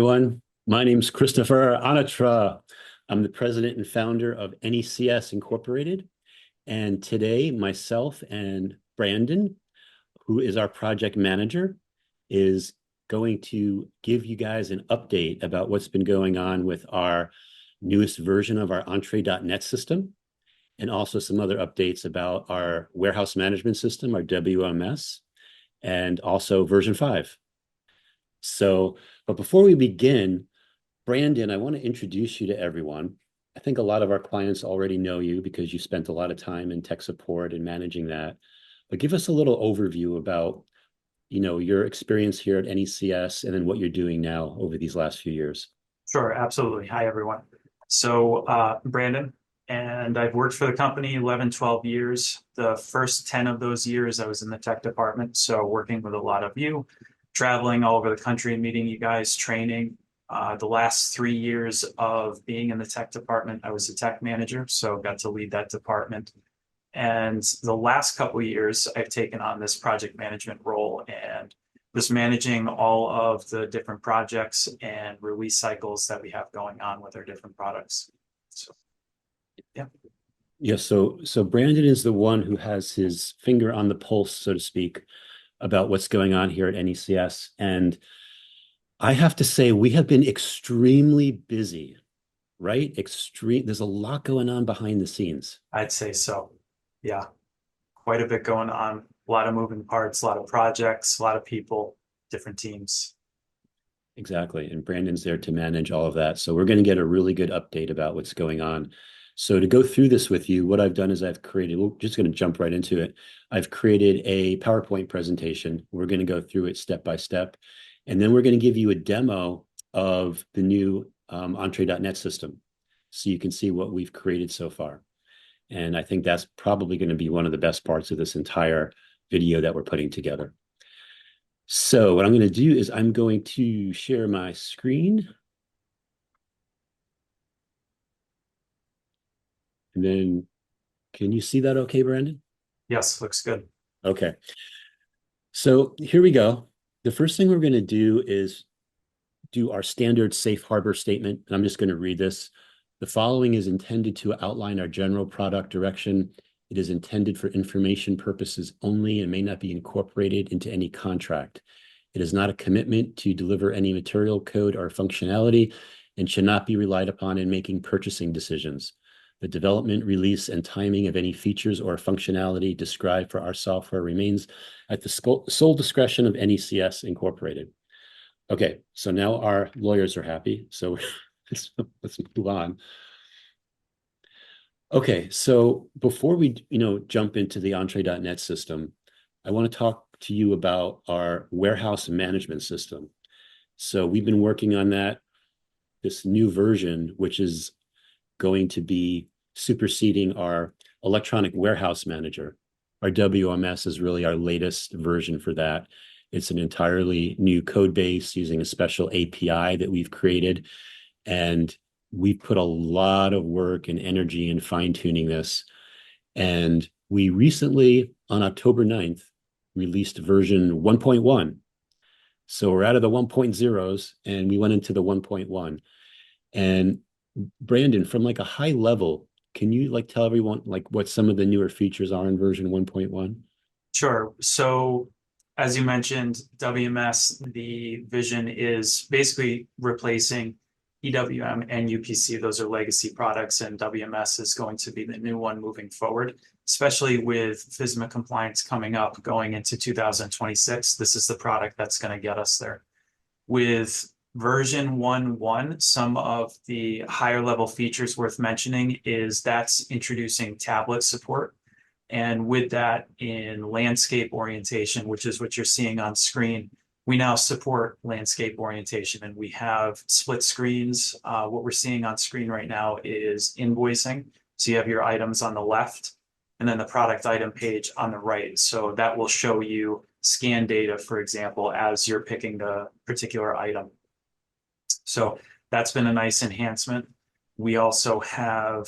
everyone. My name's Christopher Anatra. I'm the president and founder of NECS Incorporated. And today, myself and Brandon, who is our project manager, is going to give you guys an update about what's been going on with our newest version of our entrée.net system, and also some other updates about our warehouse management system, our WMS, and also version 5. But before we begin, Brandon, I want to introduce you to everyone. I think a lot of our clients already know you because you spent a lot of time in tech support and managing that. But give us a little overview about, your experience here at NECS and then what you're doing now over these last few years. Sure, absolutely. Hi, everyone. So, Brandon, and I've worked for the company 11, 12 years. The first 10 of those years, I was in the tech department. So working with a lot of you, traveling all over the country and meeting you guys, training. The last 3 years of being in the tech department, I was a tech manager, so got to lead that department. And the last couple of years, I've taken on this project management role and was managing all of the different projects and release cycles that we have going on with our different products. So, yeah. Yeah, so Brandon is the one who has his finger on the pulse, so to speak, about what's going on here at NECS. And I have to say, we have been extremely busy, right? There's a lot going on behind the scenes. I'd say so. Yeah, quite a bit going on. A lot of moving parts, a lot of projects, a lot of people, different teams. Exactly. And Brandon's there to manage all of that. So we're going to get a really good update about what's going on. So to go through this with you, what I've done is we're just going to jump right into it. I've created a PowerPoint presentation. We're going to go through it step by step. And then we're going to give you a demo of the new entrée.net system so you can see what we've created so far. And I think that's probably going to be one of the best parts of this entire video that we're putting together. So what I'm going to do is I'm going to share my screen. And then can you see that okay, Brandon? Yes, looks good. Okay. So here we go. The first thing we're going to do is do our standard safe harbor statement. And I'm just going to read this. The following is intended to outline our general product direction. It is intended for information purposes only and may not be incorporated into any contract. It is not a commitment to deliver any material code or functionality and should not be relied upon in making purchasing decisions. The development, release, and timing of any features or functionality described for our software remains at the sole discretion of NECS Incorporated. Okay, so now our lawyers are happy. So let's move on. Okay, so before we jump into the entrée.net system, I want to talk to you about our warehouse management system. So we've been working on this new version, which is going to be superseding our electronic warehouse manager. Our WMS is really our latest version for that. It's an entirely new code base using a special API that we've created. And we put a lot of work and energy in fine-tuning this. And we recently, on October 9th, released version 1.1. So we're out of the 1.0s and we went into the 1.1. And Brandon, from like a high level, can you tell everyone what some of the newer features are in version 1.1? Sure. So as you mentioned, WMS, the vision is basically replacing EWM and UPC. Those are legacy products, and WMS is going to be the new one moving forward, especially with FSMA compliance coming up going into 2026. This is the product that's going to get us there. With version 1.1, some of the higher level features worth mentioning is that's introducing tablet support. And with that, in landscape orientation, which is what you're seeing on screen, we now support landscape orientation and we have split screens. What we're seeing on screen right now is invoicing. So you have your items on the left and then the product item page on the right. So that will show you scan data, for example, as you're picking the particular item. So that's been a nice enhancement. We also have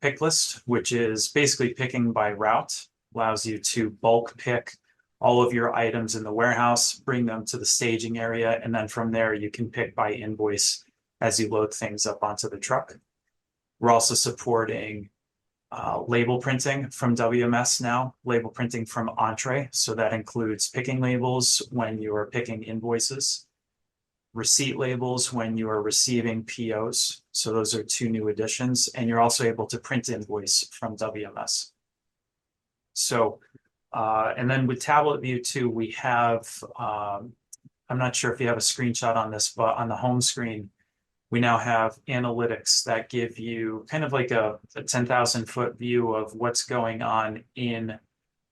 pick list, which is basically picking by route, allows you to bulk pick all of your items in the warehouse, bring them to the staging area, and then from there you can pick by invoice as you load things up onto the truck. We're also supporting label printing from WMS now, label printing from Entrée. So that includes picking labels when you are picking invoices, receipt labels when you are receiving POs. So those are two new additions. And you're also able to print invoice from WMS. So, and then with Tablet View too, we have, I'm not sure if you have a screenshot on this, but on the home screen, we now have analytics that give you kind of like a 10,000-foot view of what's going on in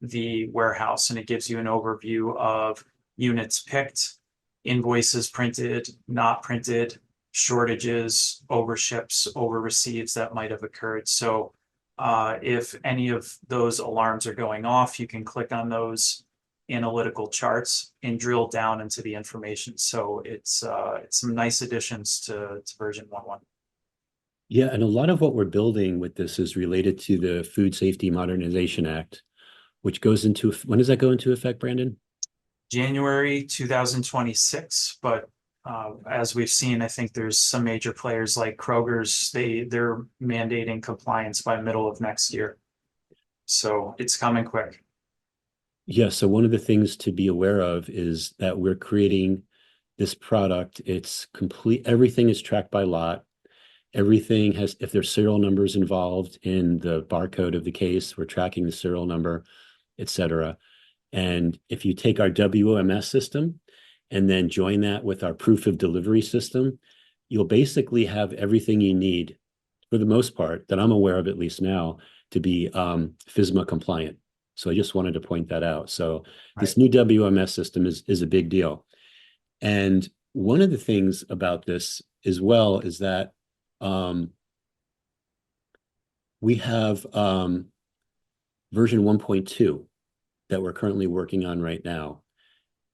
the warehouse. And it gives you an overview of units picked, invoices printed, not printed, shortages, overships, over receives that might have occurred. So if any of those alarms are going off, you can click on those analytical charts and drill down into the information. So it's some nice additions to version 1.1. Yeah, and a lot of what we're building with this is related to the Food Safety Modernization Act, which goes into, when does that go into effect, Brandon? January 2026, but as we've seen, I think there's some major players like Kroger's, they're mandating compliance by middle of next year. So it's coming quick. Yeah, so one of the things to be aware of is that we're creating this product. It's complete, everything is tracked by lot. Everything has, if there's serial numbers involved in the barcode of the case, we're tracking the serial number, et cetera. And if you take our WMS system and then join that with our proof of delivery system, you'll basically have everything you need, for the most part, that I'm aware of at least now, to be FSMA compliant. So I just wanted to point that out. So this new WMS system is a big deal. And one of the things about this as well is that we have version 1.2 that we're currently working on right now.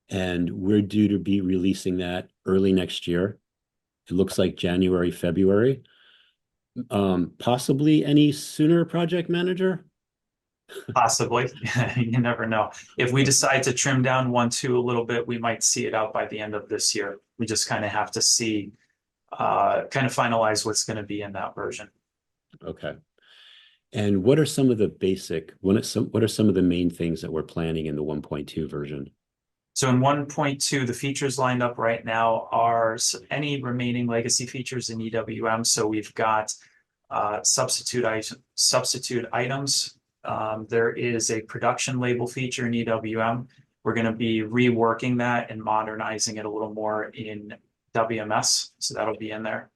And we're due to be releasing that early next year. It looks like January, February. Possibly any sooner, project manager? Possibly. You never know. If we decide to trim down 1.2 a little bit, we might see it out by the end of this year. We just kind of have to see, kind of finalize what's going to be in that version. Okay. And what are some of the basic, what are some of the main things that we're planning in the 1.2 version? So in 1.2, the features lined up right now are any remaining legacy features in EWM. So we've got substitute items. There is a production label feature in EWM. We're going to be reworking that and modernizing it a little more in WMS. So that'll be in there.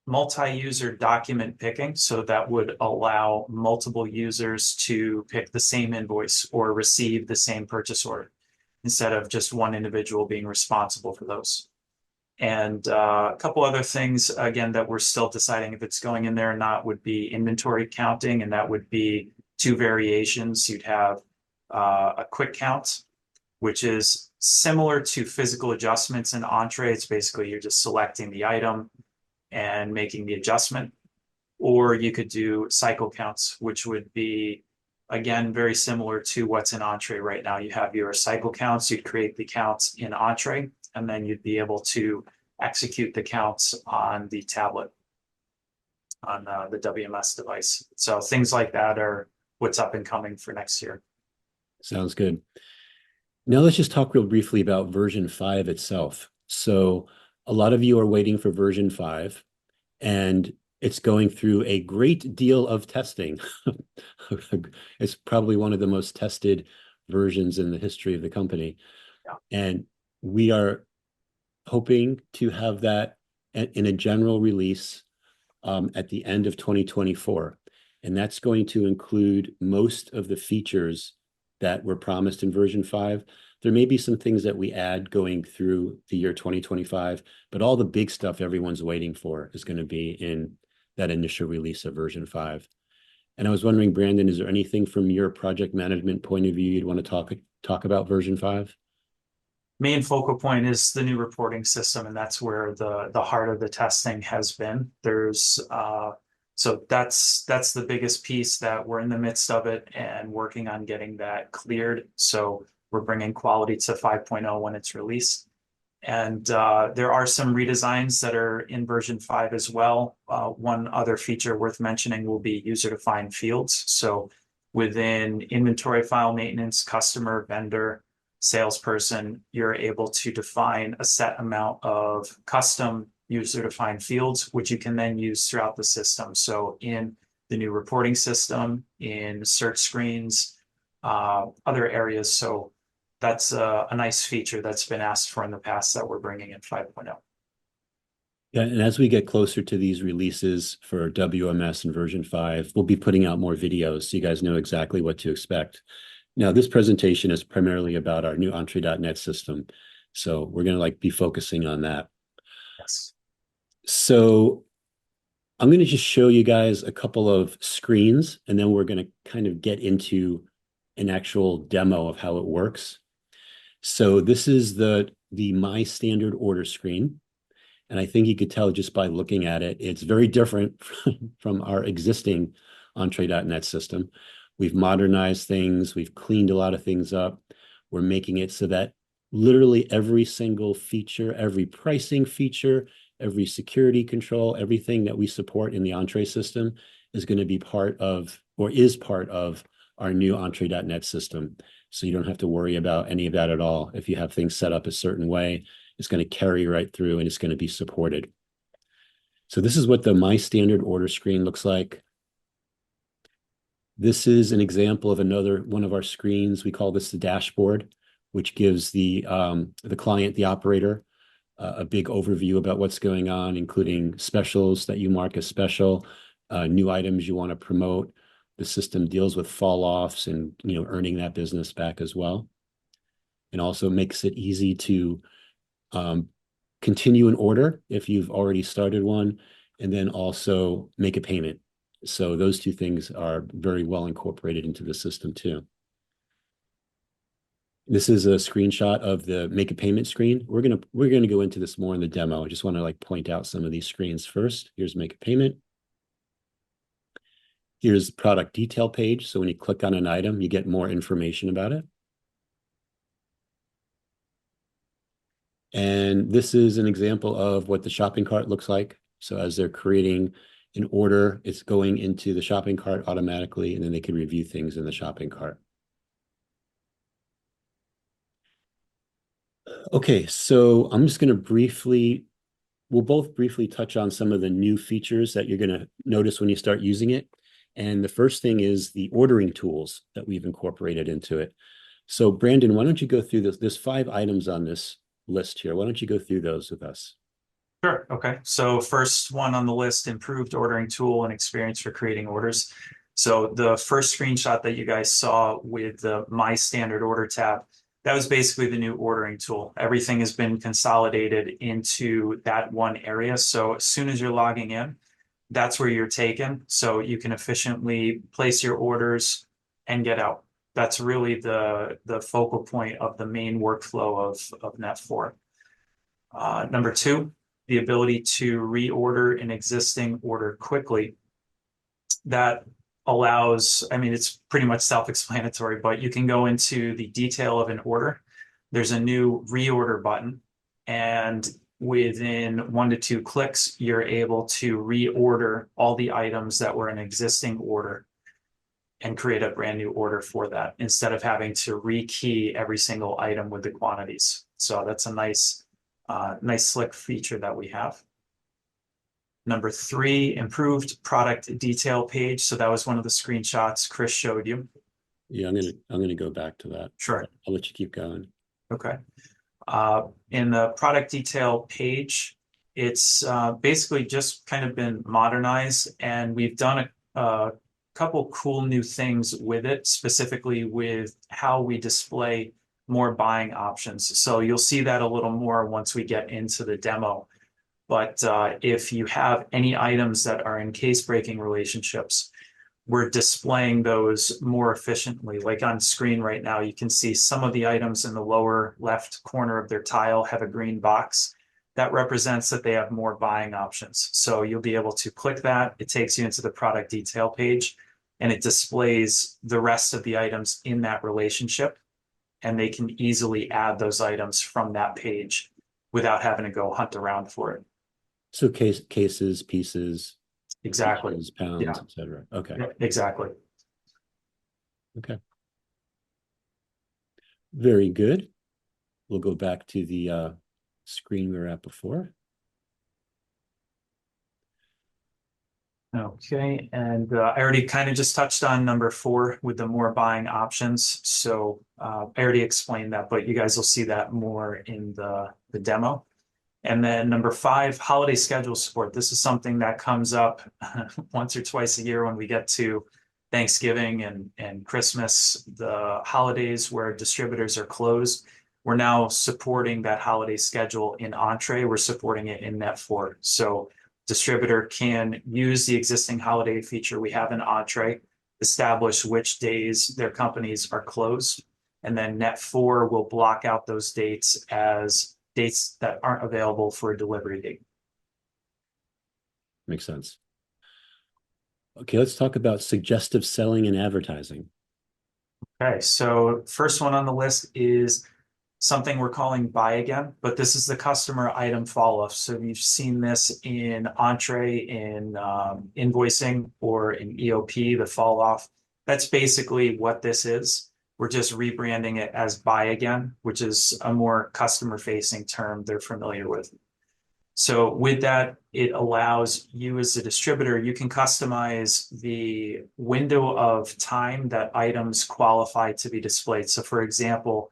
Multi-user document picking. So that would allow multiple users to pick the same invoice or receive the same purchase order instead of just one individual being responsible for those. And a couple other things, again, that we're still deciding if it's going in there or not would be inventory counting, and that would be two variations. You'd have a quick count, which is similar to physical adjustments in Entrée. It's basically you're just selecting the item and making the adjustment. Or you could do cycle counts, which would be, again, very similar to what's in Entrée right now. You have your cycle counts, you'd create the counts in Entrée, and then you'd be able to execute the counts on the tablet, on the WMS device. So things like that are what's up and coming for next year. Sounds good. Now let's just talk real briefly about version 5 itself. So a lot of you are waiting for version 5, and it's going through a great deal of testing. It's probably one of the most tested versions in the history of the company. Yeah. And we are hoping to have that in a general release at the end of 2024. And that's going to include most of the features that were promised in version 5. There may be some things that we add going through the year 2025, but all the big stuff everyone's waiting for is going to be in that initial release of version 5. And I was wondering, Brandon, is there anything from your project management point of view you'd want to talk about version 5? Main focal point is the new reporting system, and that's where the heart of the testing has been. There's So that's the biggest piece that we're in the midst of it and working on getting that cleared. So we're bringing quality to 5.0 when it's released. And there are some redesigns that are in version 5 as well. One other feature worth mentioning will be user-defined fields. So within inventory file maintenance, customer, vendor, salesperson, you're able to define a set amount of custom user-defined fields, which you can then use throughout the system. So in the new reporting system, in search screens, other areas. So that's a nice feature that's been asked for in the past that we're bringing in 5.0. Yeah, and as we get closer to these releases for WMS and version 5, we'll be putting out more videos so you guys know exactly what to expect. Now, this presentation is primarily about our new entrée.net system. So we're going to be focusing on that. Yes. So I'm going to just show you guys a couple of screens, and then we're going to kind of get into an actual demo of how it works. So this is the My Standard Order screen. And I think you could tell just by looking at it, it's very different from our existing entrée.net system. We've modernized things. We've cleaned a lot of things up. We're making it so that literally every single feature, every pricing feature, every security control, everything that we support in the entrée system is going to be part of, or is part of, our new entrée.net system. So you don't have to worry about any of that at all. If you have things set up a certain way, it's going to carry right through and it's going to be supported. So this is what the My Standard Order screen looks like. This is an example of another one of our screens. We call this the dashboard, which gives the client, the operator, a big overview about what's going on, including specials that you mark as special, new items you want to promote. The system deals with fall-offs and earning that business back as well. And also makes it easy to continue an order if you've already started one, and then also make a payment. So those two things are very well incorporated into the system too. This is a screenshot of the make a payment screen. We're gonna go into this more in the demo. I just want to point out some of these screens first. Here's make a payment. Here's product detail page. So when you click on an item, you get more information about it. And this is an example of what the shopping cart looks like. So as they're creating an order, it's going into the shopping cart automatically, and then they can review things in the shopping cart. Okay, so I'm just going to we'll both briefly touch on some of the new features that you're going to notice when you start using it. And the first thing is the ordering tools that we've incorporated into it. So Brandon, why don't you go through this? There's 5 items on this list here. Why don't you go through those with us? Sure. Okay. So first one on the list, improved ordering tool and experience for creating orders. So the first screenshot that you guys saw with the My Standard Order tab, that was basically the new ordering tool. Everything has been consolidated into that one area. So as soon as you're logging in, that's where you're taken. So you can efficiently place your orders and get out. That's really the focal point of the main workflow of Net4. Number 2, the ability to reorder an existing order quickly. That allows, I mean, it's pretty much self-explanatory, but you can go into the detail of an order. There's a new reorder button, and within 1 to 2 clicks, you're able to reorder all the items that were an existing order and create a brand new order for that instead of having to rekey every single item with the quantities. So that's a nice slick feature that we have. Number 3, improved product detail page. So that was one of the screenshots Chris showed you. Yeah, I'm gonna go back to that. Sure. I'll let you keep going. Okay. In the product detail page, it's basically just kind of been modernized, and we've done a couple cool new things with it, specifically with how we display more buying options. So you'll see that a little more once we get into the demo. But if you have any items that are in case-breaking relationships, we're displaying those more efficiently. Like on screen right now, you can see some of the items in the lower left corner of their tile have a green box. that represents that they have more buying options. So you'll be able to click that. It takes you into the product detail page and it displays the rest of the items in that relationship. And they can easily add those items from that page without having to go hunt around for it. So cases, pieces, Exactly. inches, pounds, Yeah, etc. Okay. yeah, exactly. Okay. Very good. We'll go back to the screen we were at before. Okay, and I already kind of just touched on number 4 with the more buying options. So I already explained that, but you guys will see that more in the demo. And then number 5, holiday schedule support. This is something that comes up once or twice a year when we get to Thanksgiving and Christmas, the holidays where distributors are closed. We're now supporting that holiday schedule in Entrée. We're supporting it in Net4. So distributor can use the existing holiday feature we have in Entrée, establish which days their companies are closed, and then Net4 will block out those dates as dates that aren't available for a delivery date. Makes sense. Okay, let's talk about suggestive selling and advertising. Okay, so first one on the list is something we're calling buy again, but this is the customer item follow-up. So you've seen this in Entrée, in invoicing, or in EOP, the fall-off. That's basically what this is. We're just rebranding it as buy again, which is a more customer-facing term they're familiar with. So with that, it allows you as a distributor, you can customize the window of time that items qualify to be displayed. So for example,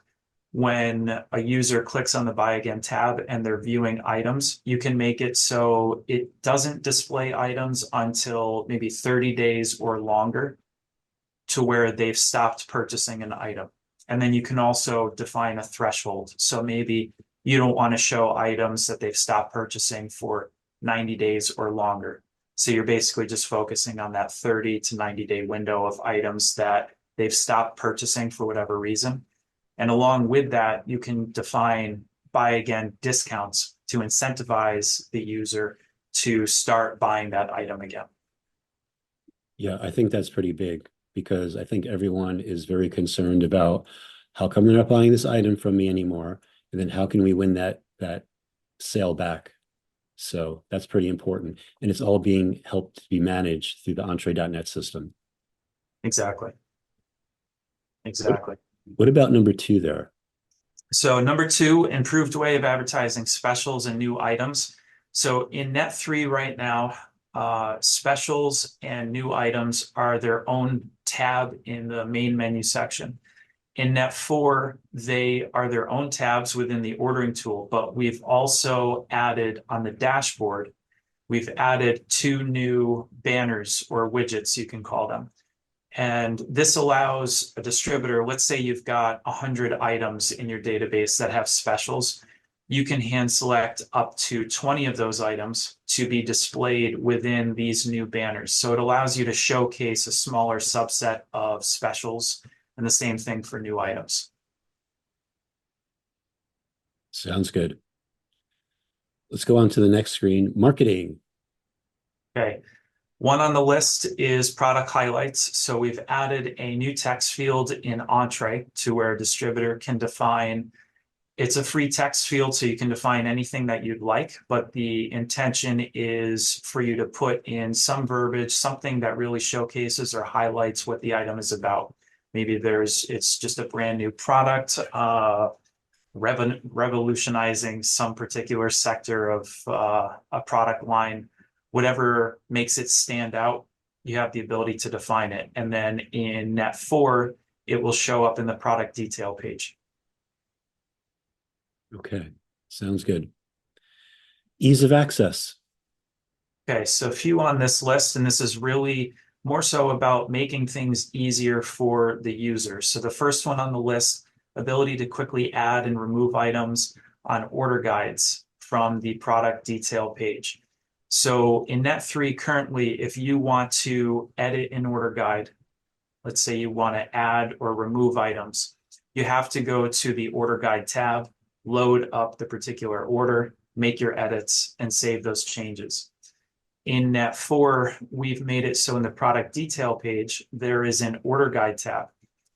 when a user clicks on the Buy Again tab and they're viewing items, you can make it so it doesn't display items until maybe 30 days or longer to where they've stopped purchasing an item. And then you can also define a threshold. So maybe you don't want to show items that they've stopped purchasing for 90 days or longer. So you're basically just focusing on that 30 to 90-day window of items that they've stopped purchasing for whatever reason. And along with that, you can define buy again discounts to incentivize the user to start buying that item again. Yeah, I think that's pretty big because I think everyone is very concerned about how come they're not buying this item from me anymore, and then how can we win that sale back? So that's pretty important, and it's all being helped to be managed through the entrée.net system. Exactly. Exactly. What about number 2 there? So number 2, improved way of advertising specials and new items. So in Net3 right now, specials and new items are their own tab in the main menu section. In Net4, they are their own tabs within the ordering tool, but we've also added on the dashboard, we've added 2 new banners or widgets, you can call them. And this allows a distributor, let's say you've got 100 items in your database that have specials. You can hand select up to 20 of those items to be displayed within these new banners. So it allows you to showcase a smaller subset of specials, and the same thing for new items. Sounds good. Let's go on to the next screen, marketing. Okay. One on the list is product highlights. So we've added a new text field in Entrée to where a distributor can define. It's a free text field, so you can define anything that you'd like, but the intention is for you to put in some verbiage, something that really showcases or highlights what the item is about. Maybe it's just a brand new product, revolutionizing some particular sector of a product line. Whatever makes it stand out, you have the ability to define it. And then in Net4, it will show up in the product detail page. Okay, sounds good. Ease of access. Okay, so a few on this list, and this is really more so about making things easier for the user. So the first one on the list, ability to quickly add and remove items on order guides from the product detail page. So in Net3 currently, if you want to edit an order guide, let's say you want to add or remove items, you have to go to the order guide tab, load up the particular order, make your edits, and save those changes. In Net4, we've made it so in the product detail page, there is an order guide tab.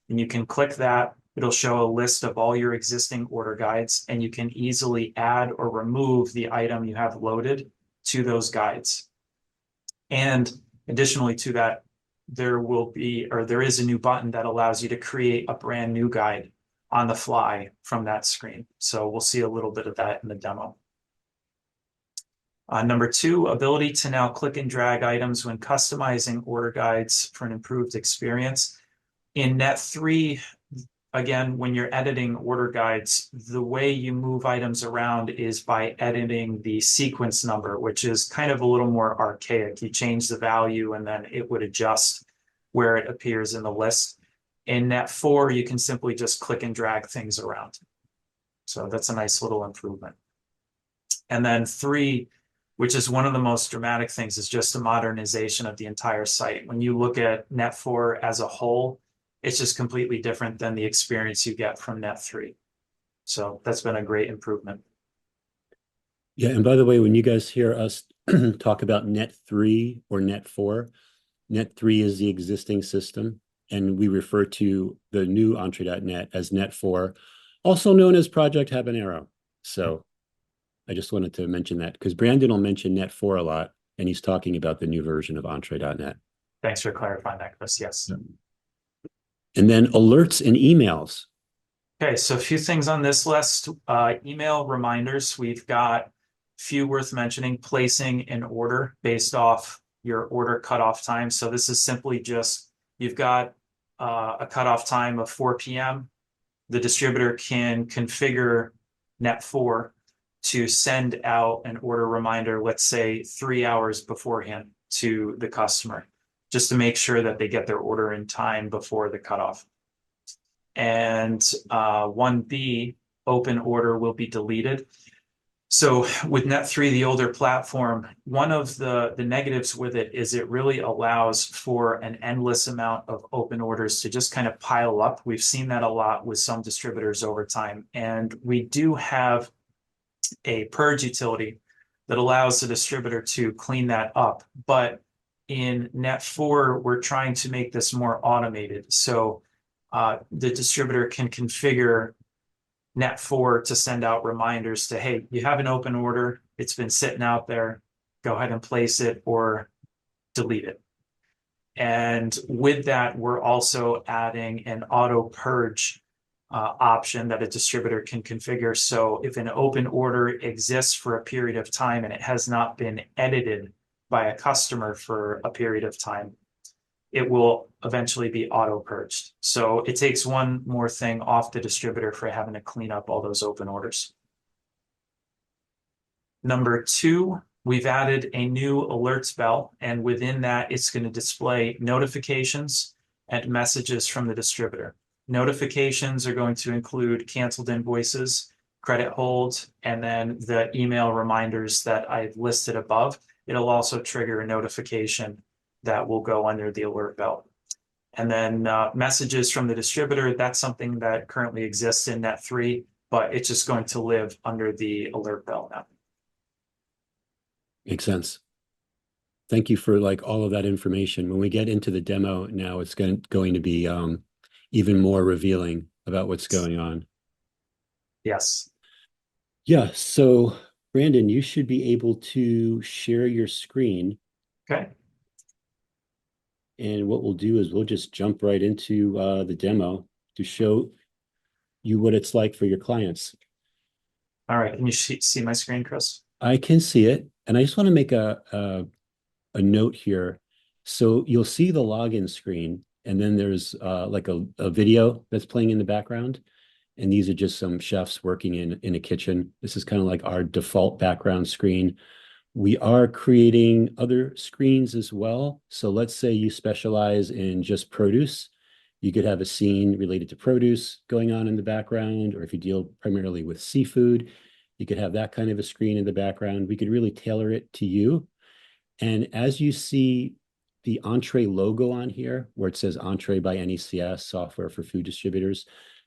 And you can click that. It'll show a list of all your existing order guides, and you can easily add or remove the item you have loaded to those guides. And additionally to that, there is a new button that allows you to create a brand new guide on the fly from that screen. So we'll see a little bit of that in the demo. Number 2, ability to now click and drag items when customizing order guides for an improved experience. In Net3, again, when you're editing order guides, the way you move items around is by editing the sequence number, which is kind of a little more archaic. You change the value and then it would adjust where it appears in the list. In Net4, you can simply just click and drag things around. So that's a nice little improvement. And then 3, which is one of the most dramatic things, is just a modernization of the entire site. When you look at Net4 as a whole, it's just completely different than the experience you get from Net3. So that's been a great improvement. Yeah, and by the way, when you guys hear us talk about Net3 or Net4, Net3 is the existing system, and we refer to the new Entrée.net as Net4, also known as Project Habanero. So I just wanted to mention that because Brandon will mention Net4 a lot, and he's talking about the new version of Entrée.net. Thanks for clarifying that, Chris. Yes. And then alerts and emails. Okay, so a few things on this list. Email reminders. We've got a few worth mentioning. Placing an order based off your order cutoff time. So this is simply just, you've got a cutoff time of 4 p.m. The distributor can configure Net4 to send out an order reminder, let's say 3 hours beforehand to the customer, just to make sure that they get their order in time before the cutoff. And 1B, open order will be deleted. So with Net3, the older platform, one of the negatives with it is it really allows for an endless amount of open orders to just kind of pile up. We've seen that a lot with some distributors over time. And we do have a purge utility that allows the distributor to clean that up. But in Net4, we're trying to make this more automated. So the distributor can configure Net4 to send out reminders to, hey, you have an open order, it's been sitting out there, go ahead and place it or delete it. And with that, we're also adding an auto purge option that a distributor can configure. So if an open order exists for a period of time and it has not been edited by a customer for a period of time, it will eventually be auto purged. So it takes one more thing off the distributor for having to clean up all those open orders. Number 2, we've added a new alerts bell, and within that, it's going to display notifications and messages from the distributor. Notifications are going to include canceled invoices, credit hold, and then the email reminders that I've listed above. It'll also trigger a notification that will go under the alert bell. And then messages from the distributor, that's something that currently exists in Net3, but it's just going to live under the alert bell now. Makes sense. Thank you for all of that information. When we get into the demo now, it's going to be even more revealing about what's going on. Yes. Yeah. So Brandon, you should be able to share your screen. Okay. And what we'll do is we'll just jump right into the demo to show you what it's like for your clients. All right. Can you see my screen, Chris? I can see it. And I just want to make a note here. So you'll see the login screen, and then there's a video that's playing in the background. And these are just some chefs working in a kitchen. This is kind of like our default background screen. We are creating other screens as well. So let's say you specialize in just produce. You could have a scene related to produce going on in the background, or if you deal primarily with seafood, you could have that kind of a screen in the background. We could really tailor it to you. And as you see the Entrée logo on here, where it says Entrée by NECS, software for food distributors,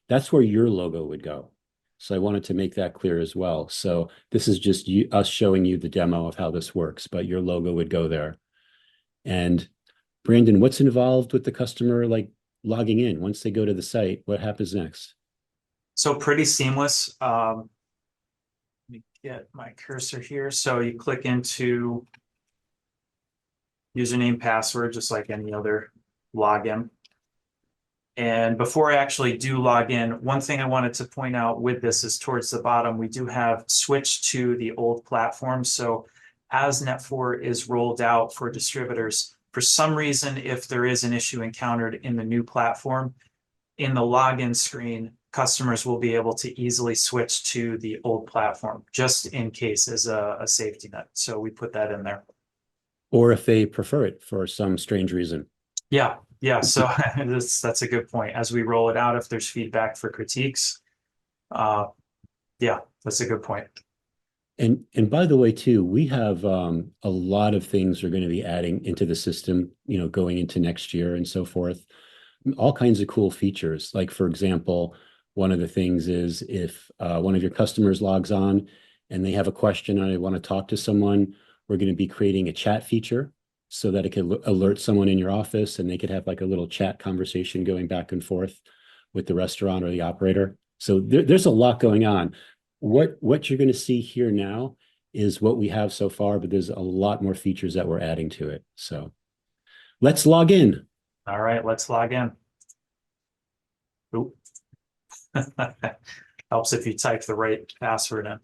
that's where your logo would go. So I wanted to make that clear as well. So this is just us showing you the demo of how this works, but your logo would go there. And Brandon, what's involved with the customer like logging in? Once they go to the site, what happens next? So pretty seamless. Let me get my cursor here. So you click into username, password, just like any other login. And before I actually do log in, one thing I wanted to point out with this is towards the bottom, we do have switched to the old platform. So as Net4 is rolled out for distributors, for some reason, if there is an issue encountered in the new platform, in the login screen, customers will be able to easily switch to the old platform, just in case as a safety net. So we put that in there. Or if they prefer it for some strange reason. Yeah, yeah. So that's a good point. As we roll it out, if there's feedback for critiques, yeah, that's a good point. And by the way, too, we have a lot of things we're going to be adding into the system, going into next year and so forth. All kinds of cool features. Like, for example, one of the things is if one of your customers logs on and they have a question and they want to talk to someone, we're going to be creating a chat feature so that it could alert someone in your office and they could have like a little chat conversation going back and forth with the restaurant or the operator. So there's a lot going on. What you're going to see here now is what we have so far, but there's a lot more features that we're adding to it. So let's log in. All right, let's log in. Ooh. Helps if you type the right password in.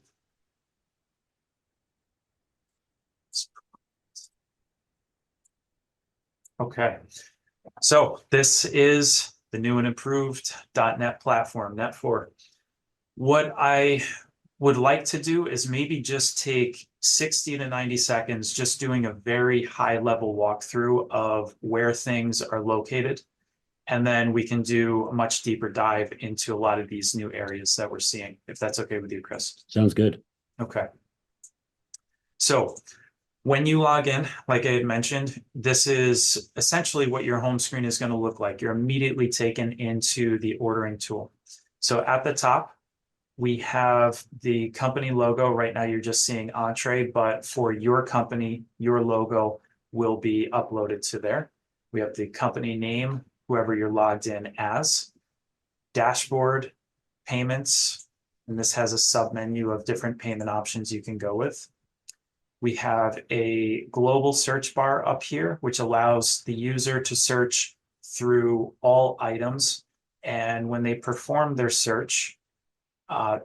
Okay, so this is the new and improved .NET platform, Net4. What I would like to do is maybe just take 60 to 90 seconds just doing a very high level walkthrough of where things are located. And then we can do a much deeper dive into a lot of these new areas that we're seeing, if that's okay with you, Chris. Sounds good. Okay. So when you log in, like I had mentioned, this is essentially what your home screen is going to look like. You're immediately taken into the ordering tool. So at the top, we have the company logo. Right now, you're just seeing Entrée, but for your company, your logo will be uploaded to there. We have the company name, whoever you're logged in as, dashboard, payments, and this has a submenu of different payment options you can go with. We have a global search bar up here, which allows the user to search through all items. And when they perform their search,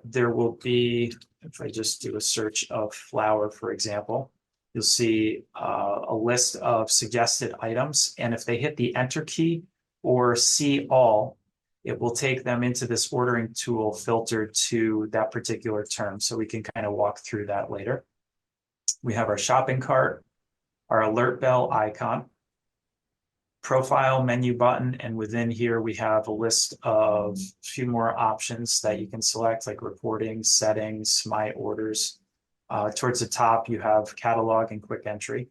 there will be, if I just do a search of flour, for example, you'll see a list of suggested items. And if they hit the enter key or see all, it will take them into this ordering tool filtered to that particular term. So we can kind of walk through that later. We have our shopping cart, our alert bell icon, profile menu button, and within here we have a list of a few more options that you can select, like reporting, settings, my orders. Towards the top, you have catalog and quick entry.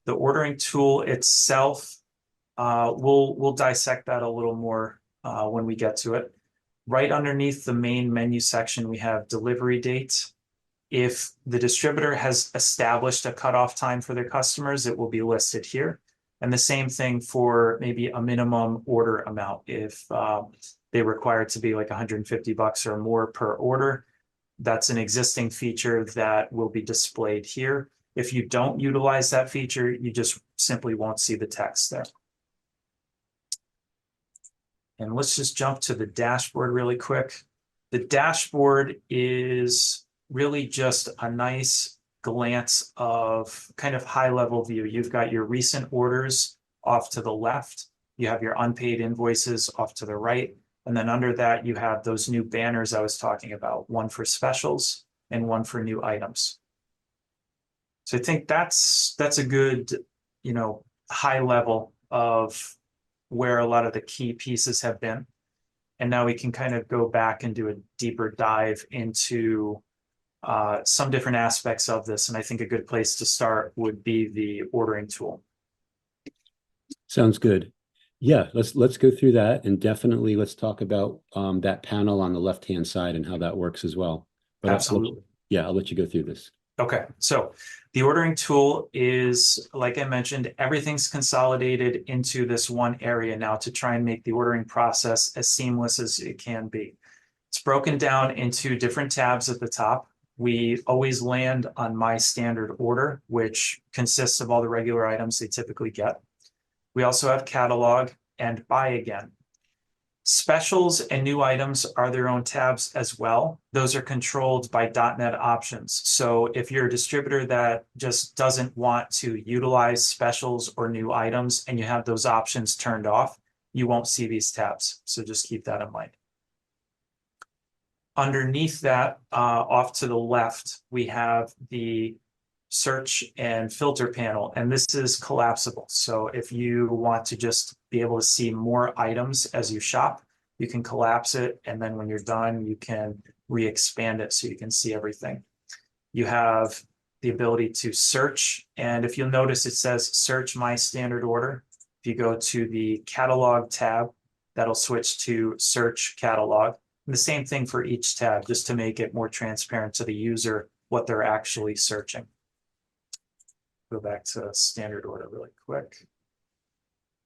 The ordering tool itself, we'll dissect that a little more when we get to it. Right underneath the main menu section, we have delivery dates. If the distributor has established a cutoff time for their customers, it will be listed here. And the same thing for maybe a minimum order amount. If they require it to be like $150 or more per order, that's an existing feature that will be displayed here. If you don't utilize that feature, you just simply won't see the text there. And let's just jump to the dashboard really quick. The dashboard is really just a nice glance of kind of high level view. You've got your recent orders off to the left. You have your unpaid invoices off to the right. And then under that, you have those new banners I was talking about, one for specials and one for new items. So I think that's a good, high level of where a lot of the key pieces have been. And now we can kind of go back and do a deeper dive into some different aspects of this. And I think a good place to start would be the ordering tool. Sounds good. Yeah, let's go through that, and definitely let's talk about that panel on the left-hand side and how that works as well. But Absolutely. yeah, I'll let you go through this. Okay, so the ordering tool is, like I mentioned, everything's consolidated into this one area now to try and make the ordering process as seamless as it can be. It's broken down into different tabs at the top. We always land on my standard order, which consists of all the regular items they typically get. We also have catalog and buy again. Specials and new items are their own tabs as well. Those are controlled by .NET options. So if you're a distributor that just doesn't want to utilize specials or new items and you have those options turned off, you won't see these tabs. So just keep that in mind. Underneath that, off to the left, we have the search and filter panel, and this is collapsible. So if you want to just be able to see more items as you shop, you can collapse it, and then when you're done, you can re-expand it so you can see everything. You have the ability to search, and if you'll notice, it says search my standard order. If you go to the catalog tab, that'll switch to search catalog. And the same thing for each tab, just to make it more transparent to the user what they're actually searching. Go back to standard order really quick.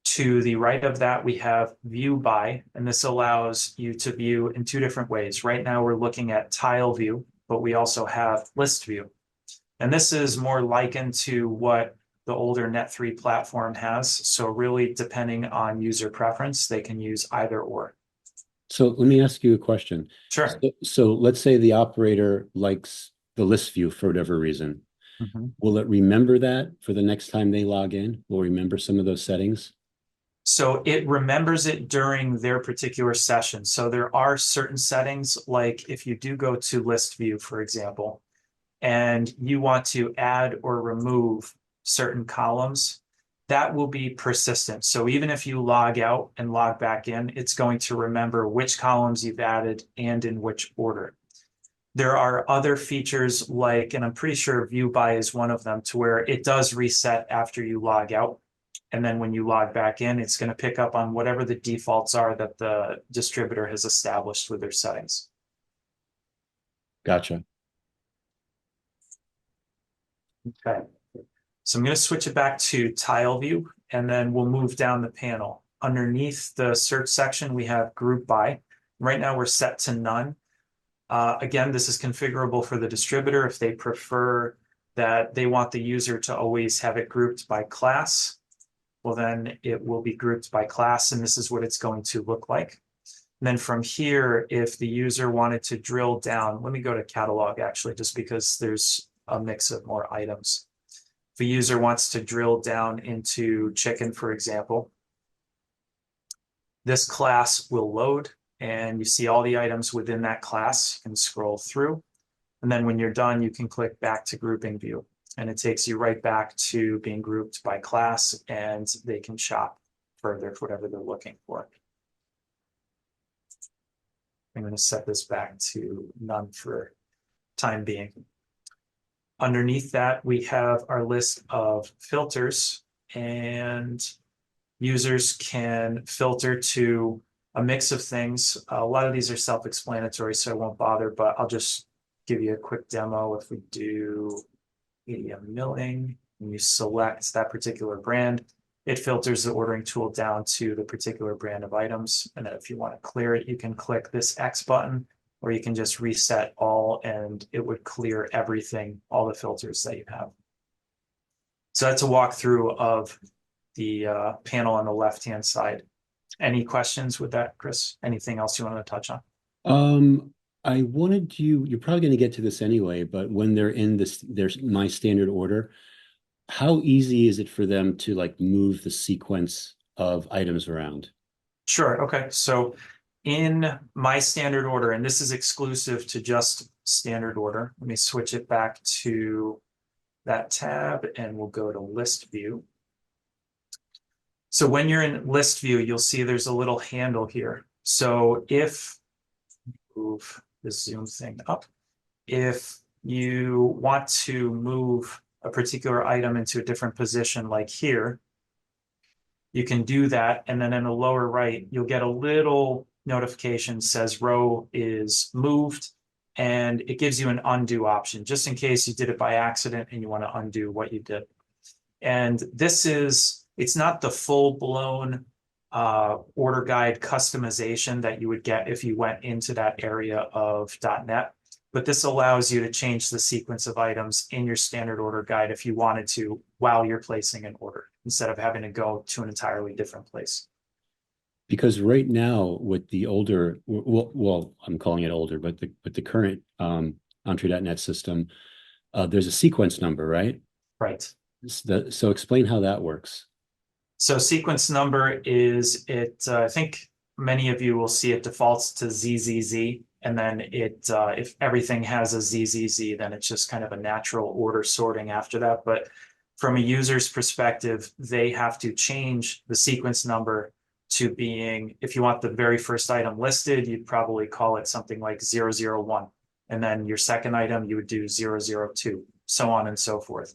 To the right of that, we have view by, and this allows you to view in two different ways. Right now, we're looking at tile view, but we also have list view. And this is more likened to what the older Net3 platform has. So really, depending on user preference, they can use either or. So let me ask you a question. Sure. So let's say the operator likes the list view for whatever reason. Mhm. Will it remember that for the next time they log in? Will it remember some of those settings? So it remembers it during their particular session. So there are certain settings, like if you do go to list view, for example, and you want to add or remove certain columns, that will be persistent. So even if you log out and log back in, it's going to remember which columns you've added and in which order. There are other features like, and I'm pretty sure view by is one of them, to where it does reset after you log out. And then when you log back in, it's going to pick up on whatever the defaults are that the distributor has established with their settings. Gotcha. Okay. So I'm going to switch it back to tile view, and then we'll move down the panel. Underneath the search section, we have group by. Right now, we're set to none. Again, this is configurable for the distributor if they prefer that they want the user to always have it grouped by class. Well, then it will be grouped by class, and this is what it's going to look like. And then from here, if the user wanted to drill down, let me go to catalog actually, just because there's a mix of more items. If a user wants to drill down into chicken, for example, this class will load and you see all the items within that class. You can scroll through. And then when you're done, you can click back to grouping view. And it takes you right back to being grouped by class, and they can shop further for whatever they're looking for. I'm going to set this back to none for time being. Underneath that, we have our list of filters, and users can filter to a mix of things. A lot of these are self-explanatory, so I won't bother, but I'll just give you a quick demo. If we do medium milling, and you select that particular brand, it filters the ordering tool down to the particular brand of items. And then if you want to clear it, you can click this X button, or you can just reset all and it would clear everything, all the filters that you have. So that's a walkthrough of the panel on the left-hand side. Any questions with that, Chris? Anything else you want to touch on? I wanted you're probably going to get to this anyway, but when they're in there's my standard order, how easy is it for them to like move the sequence of items around? Sure. Okay. So in my standard order, and this is exclusive to just standard order, let me switch it back to that tab and we'll go to list view. So when you're in list view, you'll see there's a little handle here. So if, move the zoom thing up, if you want to move a particular item into a different position like here, you can do that. And then in the lower right, you'll get a little notification says row is moved, and it gives you an undo option just in case you did it by accident and you want to undo what you did. And it's not the full blown order guide customization that you would get if you went into that area of .NET. But this allows you to change the sequence of items in your standard order guide if you wanted to while you're placing an order, instead of having to go to an entirely different place. Because right now with the older, well, I'm calling it older, but the current Entrée.NET system, there's a sequence number, right? Right. So explain how that works. So sequence number is I think many of you will see it defaults to ZZZ, and then if everything has a ZZZ, then it's just kind of a natural order sorting after that. But from a user's perspective, they have to change the sequence number to being, if you want the very first item listed, you'd probably call it something like 001. And then your second item, you would do 002, so on and so forth.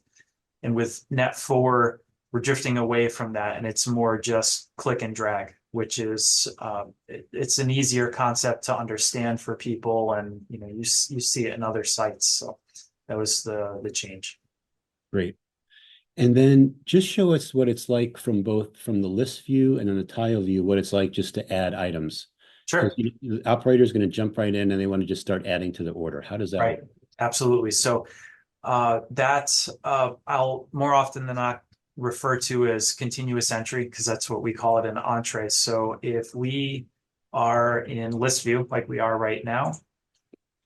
And with Net 4, we're drifting away from that, and it's more just click and drag, which is it's an easier concept to understand for people, and you see it in other sites. So that was the change. Great. And then just show us what it's like from the list view and then the tile view, what it's like just to add items. Sure. The operator is going to jump right in and they want to just start adding to the order. How does that work? Absolutely. So I'll more often than not refer to as continuous entry, because that's what we call it in Entrée. So if we are in list view like we are right now,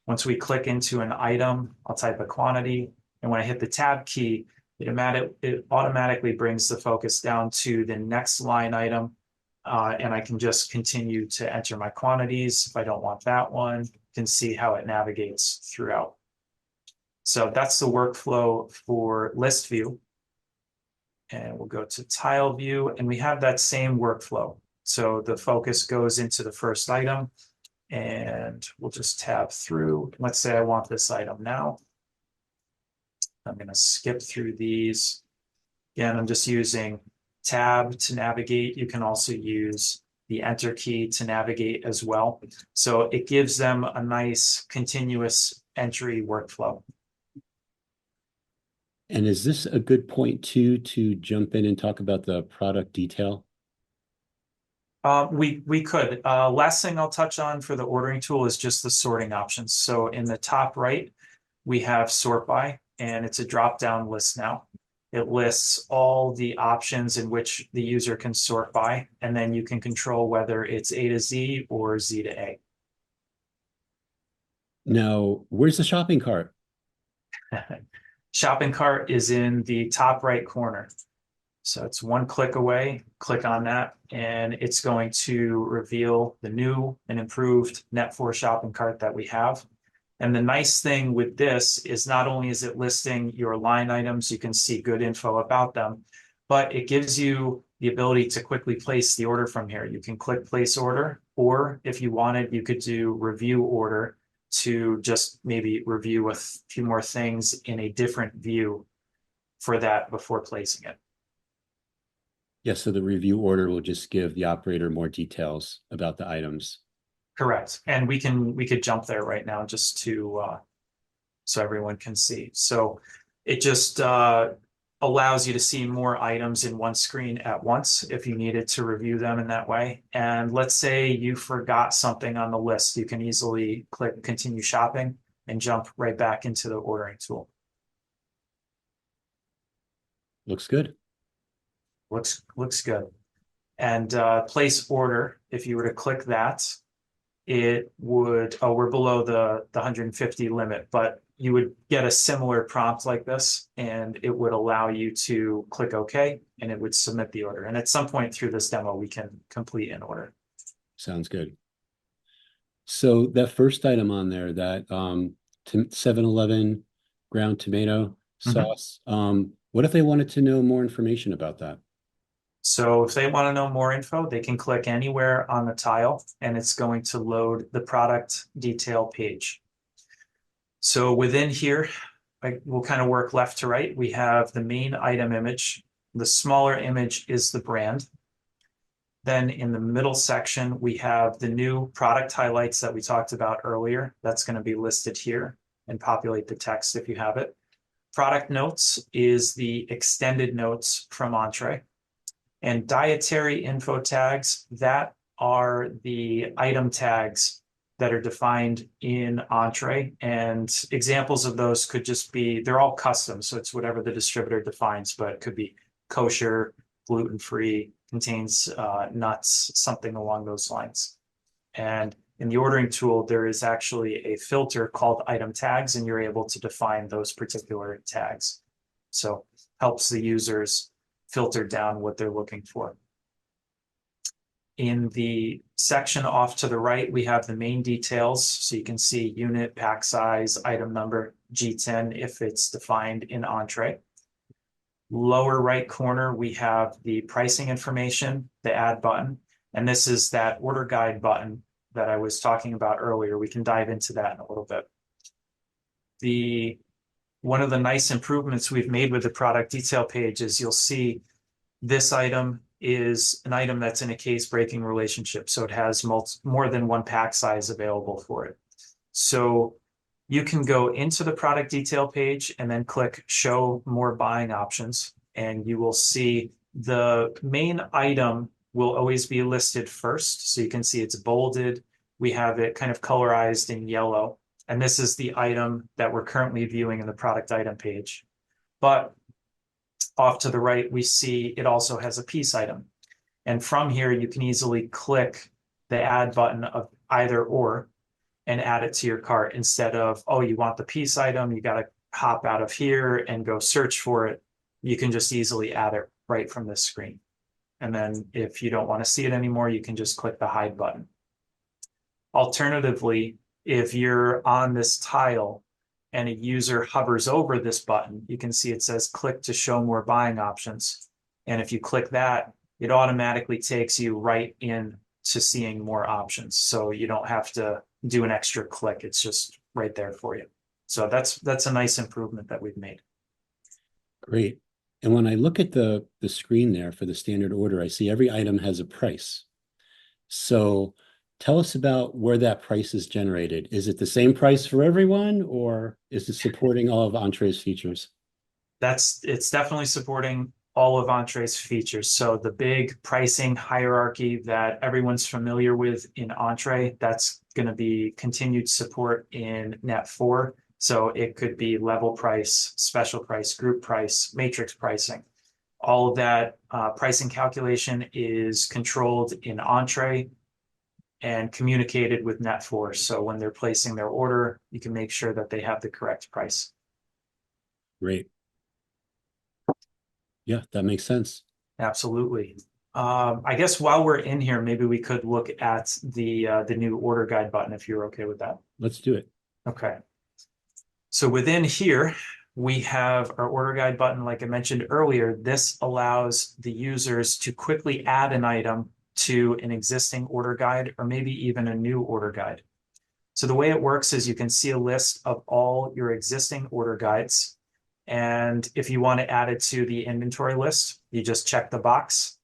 once we click into an item, I'll type a quantity, and when I hit the tab key, it automatically brings the focus down to the next line item, and I can just continue to enter my quantities. If I don't want that one, you can see how it navigates throughout. So that's the workflow for list view. And we'll go to tile view, and we have that same workflow. So the focus goes into the first item, and we'll just tab through. Let's say I want this item now. I'm going to skip through these. Again, I'm just using tab to navigate. You can also use the enter key to navigate as well. So it gives them a nice continuous entry workflow. And is this a good point to jump in and talk about the product detail? We could. Last thing I'll touch on for the ordering tool is just the sorting options. So in the top right, we have sort by, and it's a drop-down list now. It lists all the options in which the user can sort by, and then you can control whether it's A to Z or Z to A. Now, where's the shopping cart? Shopping cart is in the top right corner. So it's one click away, click on that, and it's going to reveal the new and improved Net 4 shopping cart that we have. And the nice thing with this is not only is it listing your line items, you can see good info about them, but it gives you the ability to quickly place the order from here. You can click place order, or if you wanted, you could do review order to just maybe review a few more things in a different view for that before placing it. Yes, so the review order will just give the operator more details about the items. Correct. And we could jump there right now just to so everyone can see. So it just allows you to see more items in one screen at once if you needed to review them in that way. And let's say you forgot something on the list, you can easily click continue shopping and jump right back into the ordering tool. Looks good. Looks good. And place order, if you were to click that, it would, we're below the 150 limit, but you would get a similar prompt like this, and it would allow you to click OK, and it would submit the order. And at some point through this demo, we can complete an order. Sounds good. So that first item on there, that 7-Eleven ground tomato sauce, what if they wanted to know more information about that? So if they want to know more info, they can click anywhere on the tile, and it's going to load the product detail page. So within here, we'll kind of work left to right. We have the main item image. The smaller image is the brand. Then in the middle section, we have the new product highlights that we talked about earlier. That's going to be listed here and populate the text if you have it. Product notes is the extended notes from Entrée. And dietary info tags, that are the item tags that are defined in Entrée. And examples of those could just be, they're all custom. So it's whatever the distributor defines, but it could be kosher, gluten-free, contains nuts, something along those lines. And in the ordering tool, there is actually a filter called item tags, and you're able to define those particular tags. So helps the users filter down what they're looking for. In the section off to the right, we have the main details. So you can see unit, pack size, item number, G10 if it's defined in Entrée. Lower right corner, we have the pricing information, the add button, and this is that order guide button that I was talking about earlier. We can dive into that in a little bit. One of the nice improvements we've made with the product detail page is you'll see this item is an item that's in a case breaking relationship. So it has more than one pack size available for it. So you can go into the product detail page and then click show more buying options, and you will see the main item will always be listed first. So you can see it's bolded. We have it kind of colorized in yellow. And this is the item that we're currently viewing in the product item page. But off to the right, we see it also has a piece item. And from here, you can easily click the add button of either or and add it to your cart instead of, oh, you want the piece item, you got to hop out of here and go search for it. You can just easily add it right from this screen. And then if you don't want to see it anymore, you can just click the hide button. Alternatively, if you're on this tile and a user hovers over this button, you can see it says click to show more buying options. And if you click that, it automatically takes you right in to seeing more options. So you don't have to do an extra click. It's just right there for you. So that's a nice improvement that we've made. Great. And when I look at the screen there for the standard order, I see every item has a price. So tell us about where that price is generated. Is it the same price for everyone, or is it supporting all of Entrée's features? It's definitely supporting all of Entrée's features. So the big pricing hierarchy that everyone's familiar with in Entrée, that's going to be continued support in Net4. So it could be level price, special price, group price, matrix pricing. All of that pricing calculation is controlled in Entrée and communicated with Net4. So when they're placing their order, you can make sure that they have the correct price. Great. Yeah, that makes sense. Absolutely. I guess while we're in here, maybe we could look at the new order guide button if you're okay with that. Let's do it. Okay. So within here, we have our order guide button. Like I mentioned earlier, this allows the users to quickly add an item to an existing order guide or maybe even a new order guide. So the way it works is you can see a list of all your existing order guides. And if you want to add it to the inventory list, you just check the box,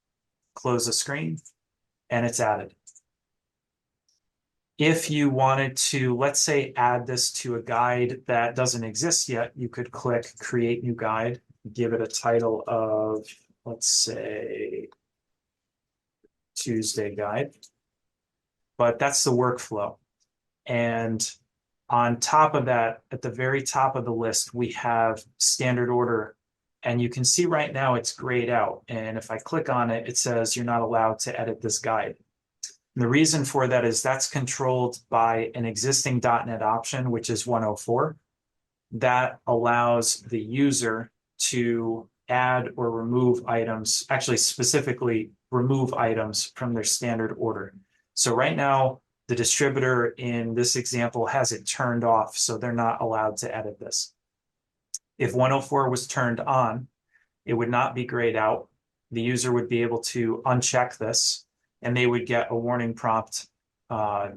close the screen, and it's added. If you wanted to, let's say, add this to a guide that doesn't exist yet, you could click Create New Guide, give it a title of, let's say, Tuesday Guide. But that's the workflow. And on top of that, at the very top of the list, we have standard order. And you can see right now it's grayed out. And if I click on it, it says you're not allowed to edit this guide. And the reason for that is that's controlled by an existing .NET option, which is 104. That allows the user to add or remove items, actually specifically remove items from their standard order. So right now, the distributor in this example has it turned off, so they're not allowed to edit this. If 104 was turned on, it would not be grayed out. The user would be able to uncheck this, and they would get a warning prompt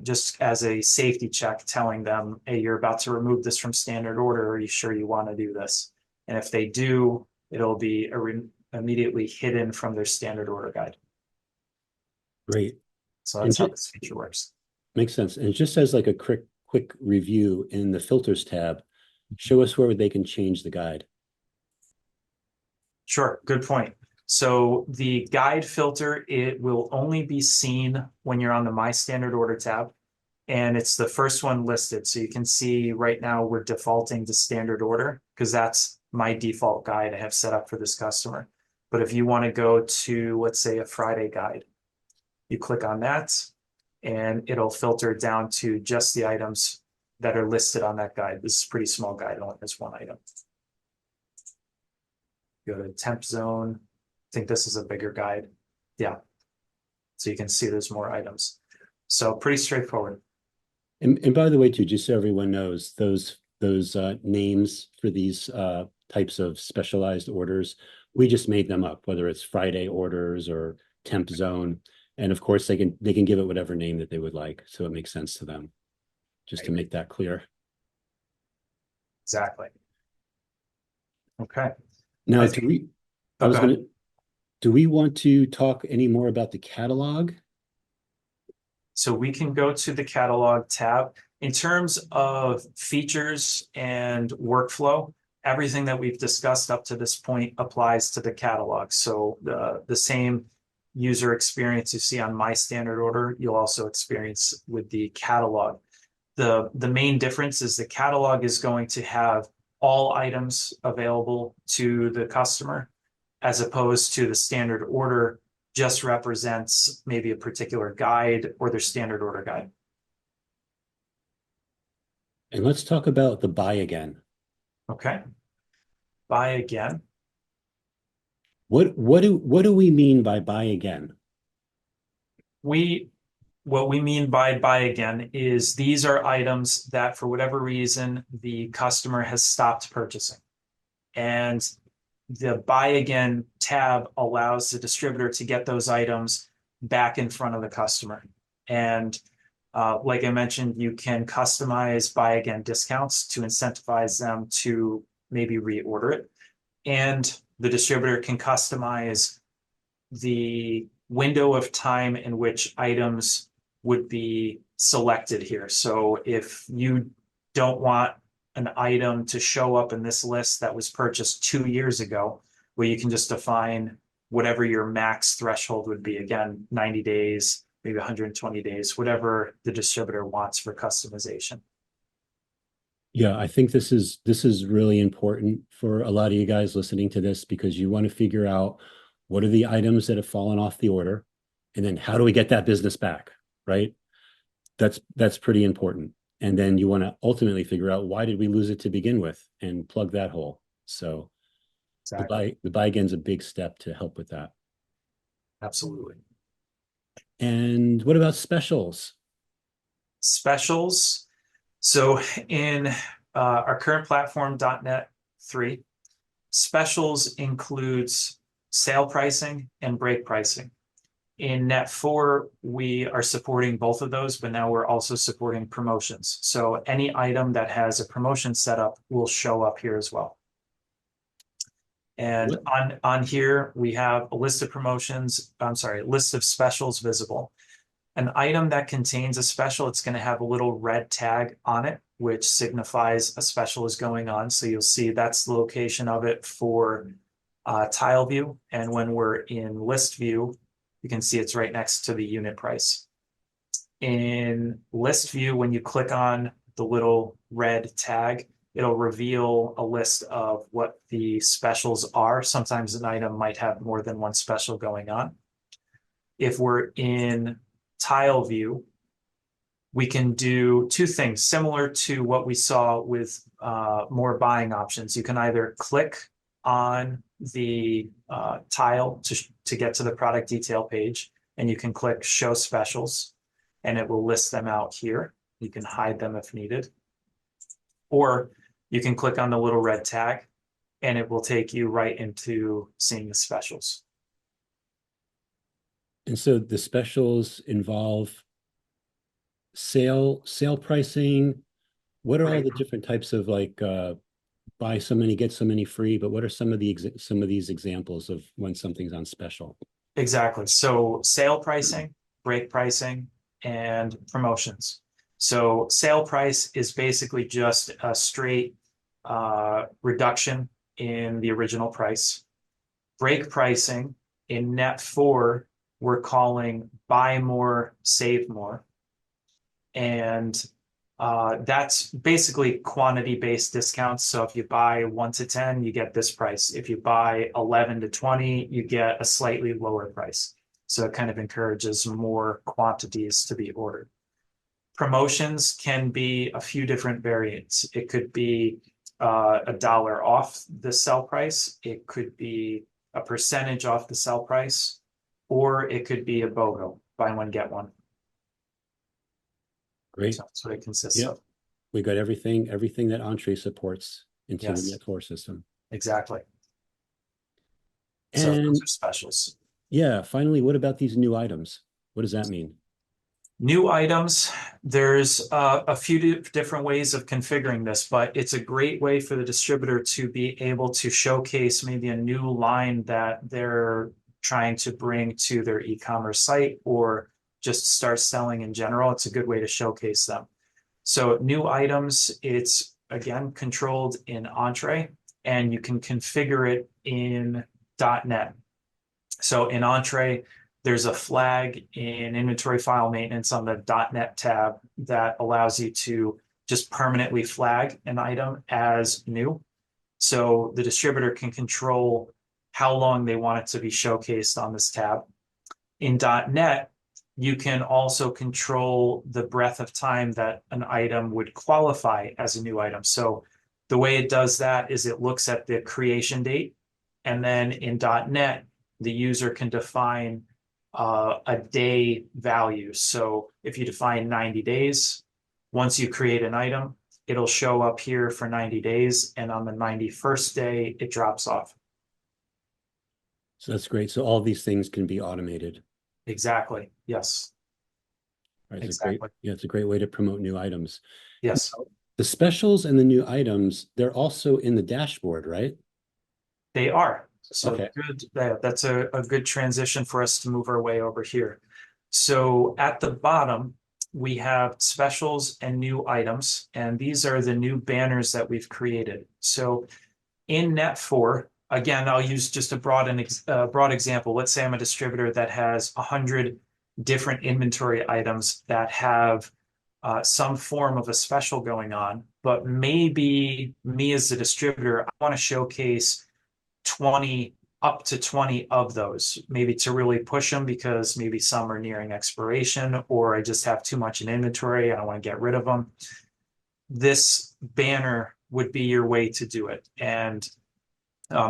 just as a safety check telling them, hey, you're about to remove this from standard order. Are you sure you want to do this? And if they do, it'll be immediately hidden from their standard order guide. Great. So And that's how just this feature works. makes sense. And just as like a quick review in the filters tab, show us where they can change the guide. Sure, good point. So the guide filter, it will only be seen when you're on the My Standard Order tab. And it's the first one listed. So you can see right now we're defaulting to standard order because that's my default guide I have set up for this customer. But if you want to go to, let's say, a Friday guide, you click on that and it'll filter down to just the items that are listed on that guide. This is a pretty small guide, it only has one item. Go to temp zone. I think this is a bigger guide. Yeah. So you can see there's more items. So pretty straightforward. And by the way, too, just so everyone knows, those names for these types of specialized orders, we just made them up, whether it's Friday orders or temp zone. And of course, they can give it whatever name that they would like. So it makes sense to them, just to make that clear. Exactly. Okay. Now, I think, do we want to talk any more about the catalog? so we can go to the catalog tab. In terms of features and workflow, everything that we've discussed up to this point applies to the catalog. So the same user experience you see on My Standard Order, you'll also experience with the catalog. The main difference is the catalog is going to have all items available to the customer, as opposed to the standard order just represents maybe a particular guide or their standard order guide. And let's talk about the buy again. Okay. Buy again. What do we mean by buy again? What we mean by buy again is these are items that for whatever reason the customer has stopped purchasing. And the buy again tab allows the distributor to get those items back in front of the customer. And like I mentioned, you can customize buy again discounts to incentivize them to maybe reorder it. And the distributor can customize the window of time in which items would be selected here. So if you don't want an item to show up in this list that was purchased 2 years ago, well, you can just define whatever your max threshold would be. Again, 90 days, maybe 120 days, whatever the distributor wants for customization. Yeah, I think this is really important for a lot of you guys listening to this because you want to figure out what are the items that have fallen off the order, and then how do we get that business back, right? That's pretty important. And then you want to ultimately figure out why did we lose it to begin with and plug that hole. So Exactly. the buy again is a big step to help with that. Absolutely. And what about specials? Specials. So in our current platform, .NET 3, specials includes sale pricing and break pricing. In Net 4, we are supporting both of those, but now we're also supporting promotions. So any item that has a promotion set up will show up here as well. And on here, we have a list of promotions, I'm sorry, a list of specials visible. An item that contains a special, it's going to have a little red tag on it, which signifies a special is going on. So you'll see that's the location of it for tile view. And when we're in list view, you can see it's right next to the unit price. In list view, when you click on the little red tag, it'll reveal a list of what the specials are. Sometimes an item might have more than one special going on. If we're in tile view, we can do two things similar to what we saw with more buying options. You can either click on the tile to get to the product detail page, and you can click show specials and it will list them out here. You can hide them if needed, or you can click on the little red tag and it will take you right into seeing the specials. And so the specials involve sale pricing. What are all the different types of like buy so many, get so many free, but what are some of these examples of when something's on special? Exactly. So sale pricing, break pricing, and promotions. So sale price is basically just a straight reduction in the original price. Break pricing in net 4, we're calling buy more, save more. And that's basically quantity-based discounts. So if you buy 1 to 10, you get this price. If you buy 11 to 20, you get a slightly lower price. So it kind of encourages more quantities to be ordered. Promotions can be a few different variants. It could be $1 off the sell price. It could be a percentage off the sell price, or it could be a BOGO, buy one, get one. Great. So that's what it consists Yeah. of. We got everything that Entree supports into Yes. the Net4 system. Exactly. So And those are specials. yeah, finally, what about these new items? What does that mean? New items, there's a few different ways of configuring this, but it's a great way for the distributor to be able to showcase maybe a new line that they're trying to bring to their e-commerce site, or just start selling in general. It's a good way to showcase them. So new items, it's again controlled in Entrée, and you can configure it in .NET. So in Entrée, there's a flag in inventory file maintenance on the .NET tab that allows you to just permanently flag an item as new. So the distributor can control how long they want it to be showcased on this tab. In .NET, you can also control the breadth of time that an item would qualify as a new item. So the way it does that is it looks at the creation date, and then in .NET, the user can define a day value. So if you define 90 days, once you create an item, it'll show up here for 90 days, and on the 91st day, it drops off. So that's great. So all these things can be automated. Exactly. Yes. Right. It's Exactly. a great, yeah, it's a great way to promote new items. Yes. The specials and the new items, they're also in the dashboard, right? They are. So Okay. good. That's a good transition for us to move our way over here. So at the bottom, we have specials and new items, and these are the new banners that we've created. So in Net4, again, I'll use just a broad example. Let's say I'm a distributor that has 100 different inventory items that have some form of a special going on, but maybe me as the distributor, I want to showcase 20 up to 20 of those, maybe to really push them because maybe some are nearing expiration, or I just have too much in inventory and I want to get rid of them. This banner would be your way to do it. And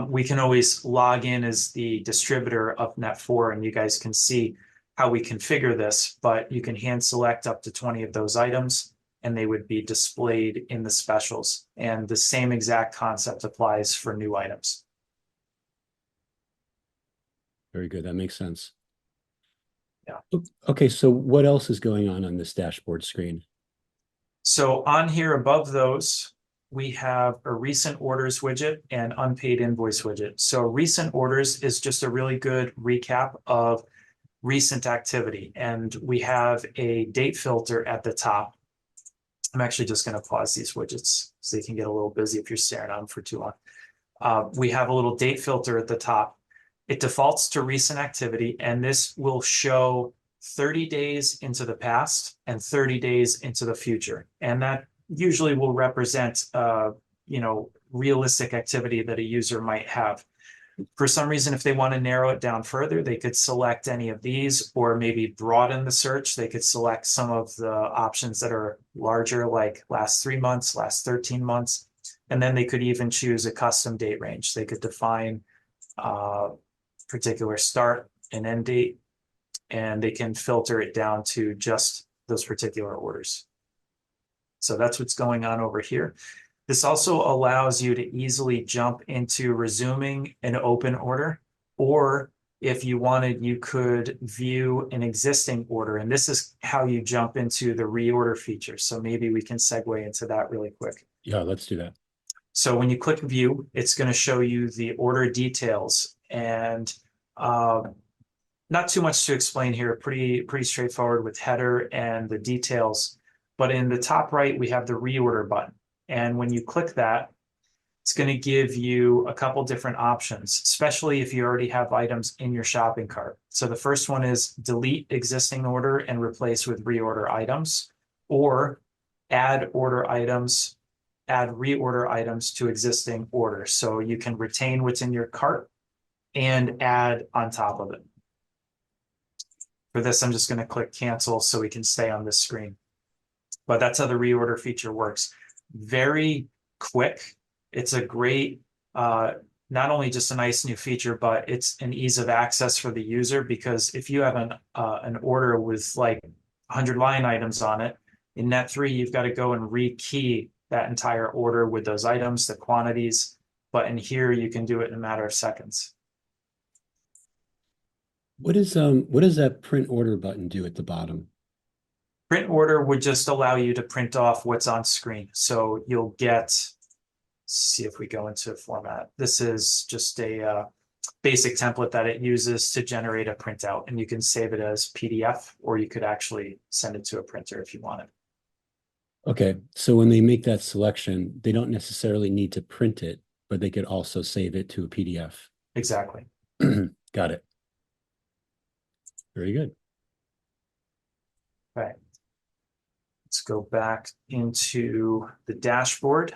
we can always log in as the distributor of Net4, and you guys can see how we configure this, but you can hand select up to 20 of those items, and they would be displayed in the specials. And the same exact concept applies for new items. Very good. That makes sense. Yeah. Okay, so what else is going on this dashboard screen? So on here above those, we have a recent orders widget and unpaid invoice widget. So recent orders is just a really good recap of recent activity. And we have a date filter at the top. I'm actually just going to pause these widgets so they can get a little busy if you're staring at them for too long. We have a little date filter at the top. It defaults to recent activity, and this will show 30 days into the past and 30 days into the future. And that usually will represent, realistic activity that a user might have. For some reason, if they want to narrow it down further, they could select any of these, or maybe broaden the search. They could select some of the options that are larger, like last 3 months, last 13 months. And then they could even choose a custom date range. They could define particular start and end date, and they can filter it down to just those particular orders. So that's what's going on over here. This also allows you to easily jump into resuming an open order, or if you wanted, you could view an existing order. And this is how you jump into the reorder feature. So maybe we can segue into that really quick. Yeah, let's do that. So when you click view, it's going to show you the order details. And Not too much to explain here, pretty straightforward with header and the details. But in the top right, we have the reorder button. And when you click that, it's going to give you a couple different options, especially if you already have items in your shopping cart. So the first one is delete existing order and replace with reorder items, or add order items, add reorder items to existing orders. So you can retain what's in your cart and add on top of it. For this, I'm just going to click cancel so we can stay on this screen. But that's how the reorder feature works. Very quick. It's a great, not only just a nice new feature, but it's an ease of access for the user, because if you have an order with like 100 line items on it, in Net3, you've got to go and rekey that entire order with those items, the quantities. But in here, you can do it in a matter of seconds. What does that print order button do at the bottom? Print order would just allow you to print off what's on screen. So you'll get, see if we go into format. This is just a basic template that it uses to generate a printout, and you can save it as PDF, or you could actually send it to a printer if you wanted. Okay, so when they make that selection, they don't necessarily need to print it, but they could also save it to a PDF. Exactly. Got it. Very good. Right. Let's go back into the dashboard.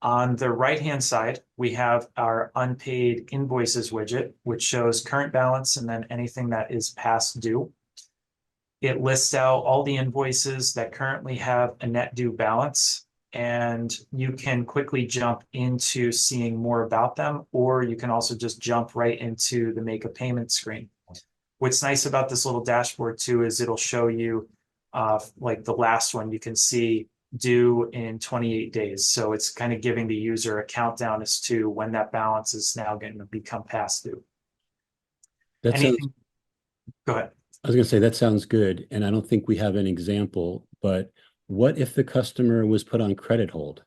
On the right-hand side, we have our unpaid invoices widget, which shows current balance and then anything that is past due. It lists out all the invoices that currently have a net due balance, and you can quickly jump into seeing more about them, or you can also just jump right into the make a payment screen. What's nice about this little dashboard too is it'll show you, like the last one, you can see due in 28 days. So it's kind of giving the user a countdown as to when that balance is now going to become past due. That sounds, Anything? Go ahead. I was going to say that sounds good. And I don't think we have an example, but what if the customer was put on credit hold?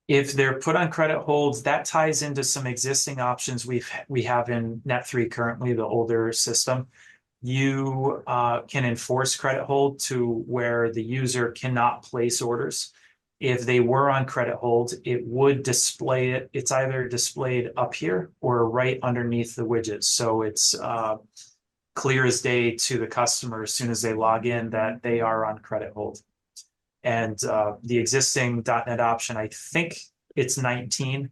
If they're put on credit holds, that ties into some existing options we have in Net3 currently, the older system. You can enforce credit hold to where the user cannot place orders. If they were on credit hold, it would display it. It's either displayed up here or right underneath the widget. So it's clear as day to the customer as soon as they log in that they are on credit hold. And the existing .NET option, I think it's 19.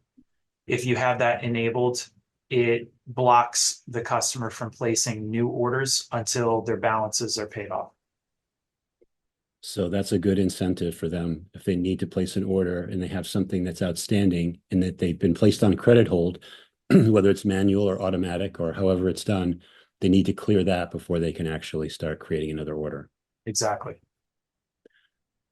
If you have that enabled, it blocks the customer from placing new orders until their balances are paid off. So that's a good incentive for them if they need to place an order and they have something that's outstanding and that they've been placed on credit hold, whether it's manual or automatic or however it's done, they need to clear that before they can actually start creating another order. Exactly.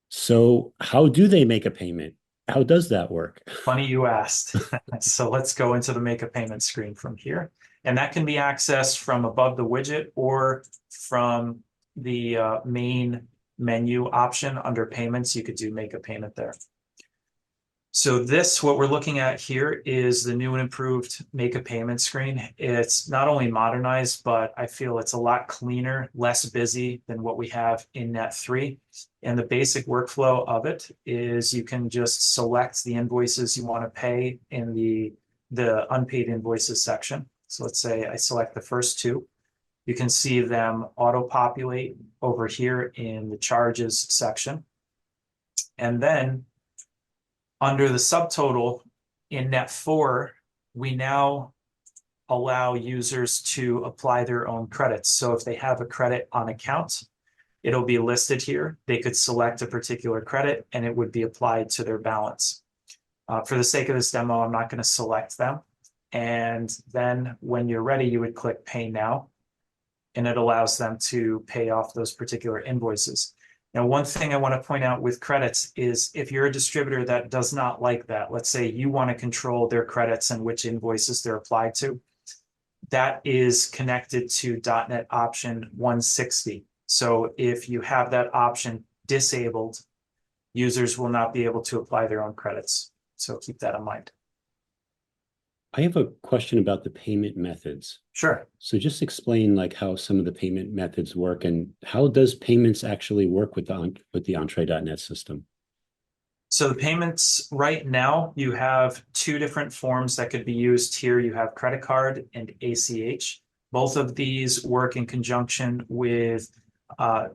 So how do they make a payment? How does that work? Funny you asked. So let's go into the make a payment screen from here. And that can be accessed from above the widget or from the main menu option under payments. You could do make a payment there. So this, what we're looking at here, is the new and improved make a payment screen. It's not only modernized, but I feel it's a lot cleaner, less busy than what we have in Net3. And the basic workflow of it is you can just select the invoices you want to pay in the unpaid invoices section. So let's say I select the first two. You can see them auto-populate over here in the charges section. And then under the subtotal in Net4, we now allow users to apply their own credits. So if they have a credit on account, it'll be listed here. They could select a particular credit and it would be applied to their balance. For the sake of this demo, I'm not going to select them. And then when you're ready, you would click Pay Now, and it allows them to pay off those particular invoices. Now, one thing I want to point out with credits is if you're a distributor that does not like that, let's say you want to control their credits and which invoices they're applied to, that is connected to .NET option 160. So if you have that option disabled, users will not be able to apply their own credits. So keep that in mind. I have a question about the payment methods. Sure. So just explain like how some of the payment methods work and how does payments actually work with the Entrée.net system? So the payments right now, you have two different forms that could be used here. You have credit card and ACH. Both of these work in conjunction with uh,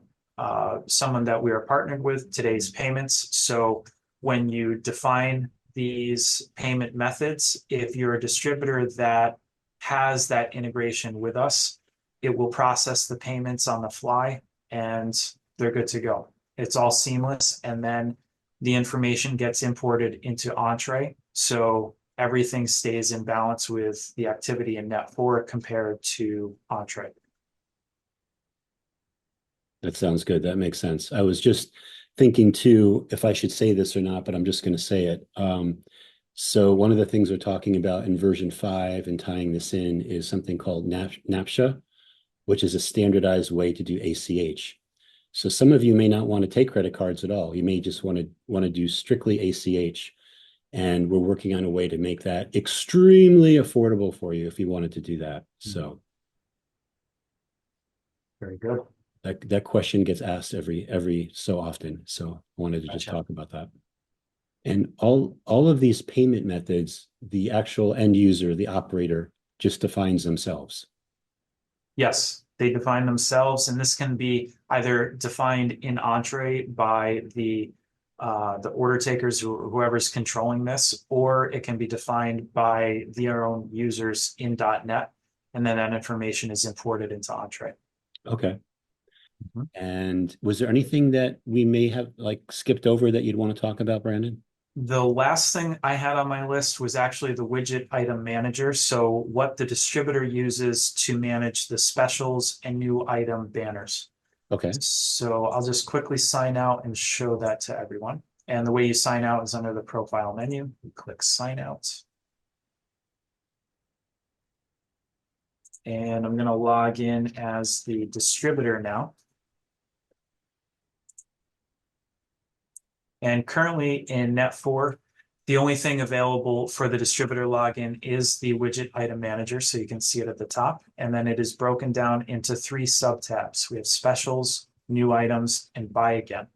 someone that we are partnered with, Today's Payments. So when you define these payment methods, if you're a distributor that has that integration with us, it will process the payments on the fly and they're good to go. It's all seamless. And then the information gets imported into entrée. So everything stays in balance with the activity in Net4 compared to entrée. That sounds good. That makes sense. I was just thinking too, if I should say this or not, but I'm just going to say it. So one of the things we're talking about in version 5 and tying this in is something called NAPSHA, which is a standardized way to do ACH. So some of you may not want to take credit cards at all. You may just want to do strictly ACH. And we're working on a way to make that extremely affordable for you if you wanted to do that. So very good. That question gets asked every so often. So I wanted to just talk about that. And all of these payment methods, the actual end user, the operator, just defines themselves. Yes, they define themselves, and this can be either defined in entrée by the order takers or whoever's controlling this, or it can be defined by their own users in .NET, and then that information is imported into entrée. Okay. And was there anything that we may have like skipped over that you'd want to talk about, Brandon? The last thing I had on my list was actually the widget item manager. So what the distributor uses to manage the specials and new item banners. Okay. So I'll just quickly sign out and show that to everyone. And the way you sign out is under the profile menu. You click sign out. And I'm going to log in as the distributor now. And currently in Net4, the only thing available for the distributor login is the widget item manager. So you can see it at the top. And then it is broken down into 3 subtabs. We have specials, new items, and buy again.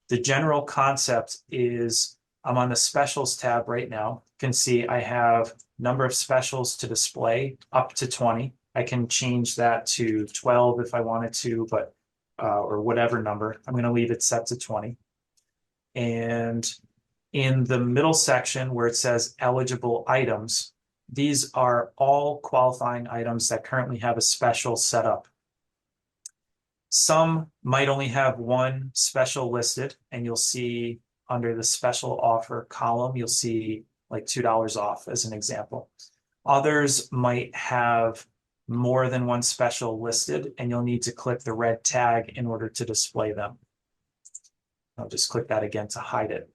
The general concept is I'm on the specials tab right now. You can see I have number of specials to display up to 20. I can change that to 12 if I wanted to, but or whatever number. I'm going to leave it set to 20. And in the middle section where it says eligible items, these are all qualifying items that currently have a special set up. Some might only have one special listed, and you'll see under the special offer column, you'll see like $2 off as an example. Others might have more than one special listed, and you'll need to click the red tag in order to display them. I'll just click that again to hide it.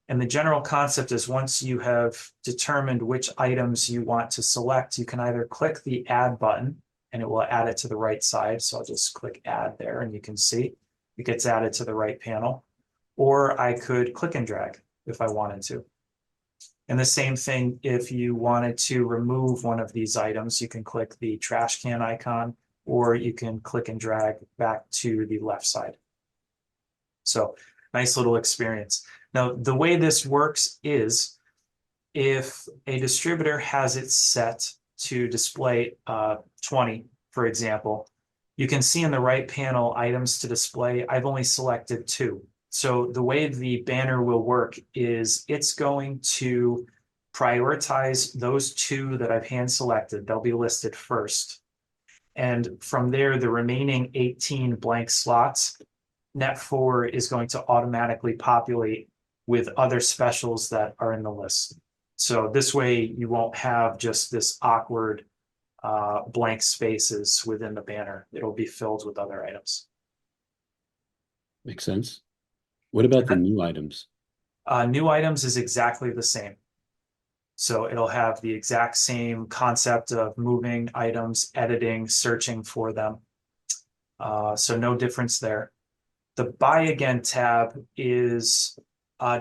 And the general concept is once you have determined which items you want to select, you can either click the add button and it will add it to the right side. So I'll just click add there and you can see it gets added to the right panel. Or I could click and drag if I wanted to. And the same thing, if you wanted to remove one of these items, you can click the trash can icon, or you can click and drag back to the left side. So nice little experience. Now, the way this works is if a distributor has it set to display 20, for example, you can see in the right panel items to display. I've only selected 2. So the way the banner will work is it's going to prioritize those 2 that I've hand selected. They'll be listed first. And from there, the remaining 18 blank slots, Net4 is going to automatically populate with other specials that are in the list. So this way you won't have just this awkward blank spaces within the banner. It'll be filled with other items. Makes sense. What about the new items? New items is exactly the same. So it'll have the exact same concept of moving items, editing, searching for them. So no difference there. The buy again tab is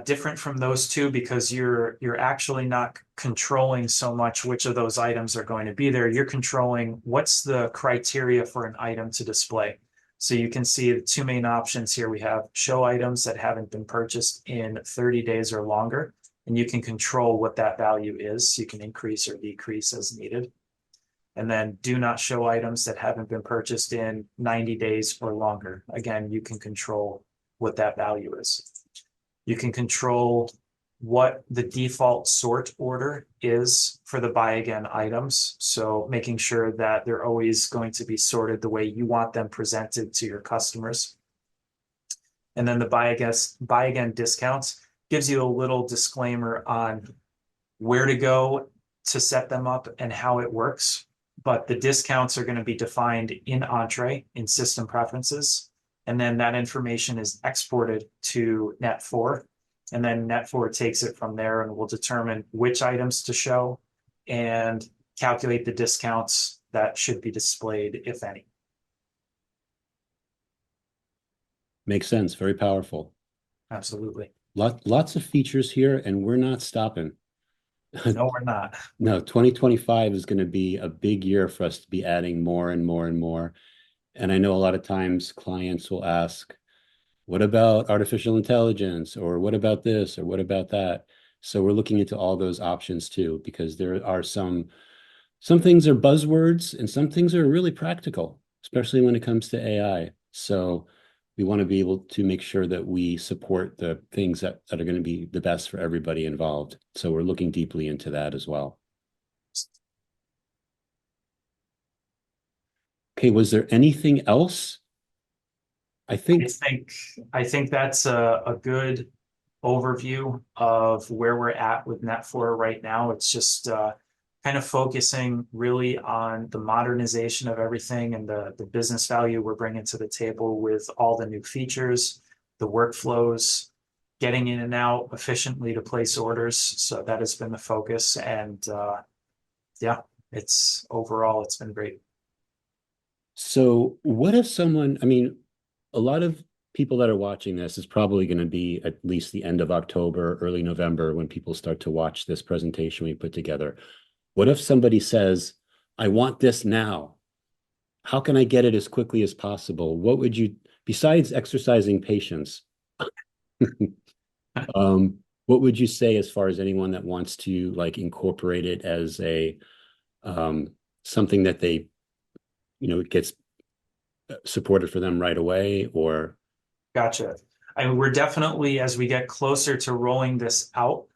different from those two because you're actually not controlling so much which of those items are going to be there. You're controlling what's the criteria for an item to display. So you can see the two main options here. We have show items that haven't been purchased in 30 days or longer, and you can control what that value is. You can increase or decrease as needed. And then do not show items that haven't been purchased in 90 days or longer. Again, you can control what that value is. You can control what the default sort order is for the buy again items. So making sure that they're always going to be sorted the way you want them presented to your customers. And then the buy again discounts gives you a little disclaimer on where to go to set them up and how it works. But the discounts are going to be defined in Entrée in system preferences. And then that information is exported to Net4. And then Net4 takes it from there and will determine which items to show and calculate the discounts that should be displayed, if any. Makes sense. Very powerful. Absolutely. Lots of features here, and we're not stopping. No, we're not. No, 2025 is going to be a big year for us to be adding more and more and more. And I know a lot of times clients will ask, what about artificial intelligence? Or what about this? Or what about that? So we're looking into all those options too, because there are some things are buzzwords and some things are really practical, especially when it comes to AI. So we want to be able to make sure that we support the things that are going to be the best for everybody involved. So we're looking deeply into that as well. Okay, was there anything else? I think I think that's a good overview of where we're at with Net4 right now. It's just kind of focusing really on the modernization of everything and the business value we're bringing to the table with all the new features, the workflows, getting in and out efficiently to place orders. So that has been the focus. And yeah, overall, it's been great. so. What if someone, I mean, a lot of people that are watching this is probably going to be at least the end of October, early November when people start to watch this presentation we put together. What if somebody says, I want this now? How can I get it as quickly as possible? What would you, besides exercising patience, what would you say as far as anyone that wants to like incorporate it as a something that they, it gets supported for them right away or? Gotcha. I mean, we're definitely, as we get closer to rolling this out,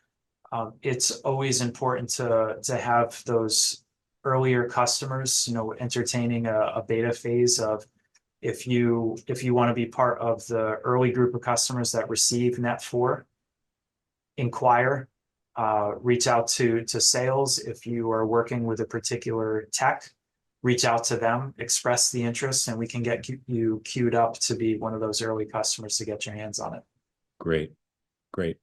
it's always important to have those earlier customers, entertaining a beta phase of if you want to be part of the early group of customers that receive Net4, inquire, reach out to sales. If you are working with a particular tech, reach out to them, express the interest, and we can get you queued up to be one of those early customers to get your hands on it. Great. Great.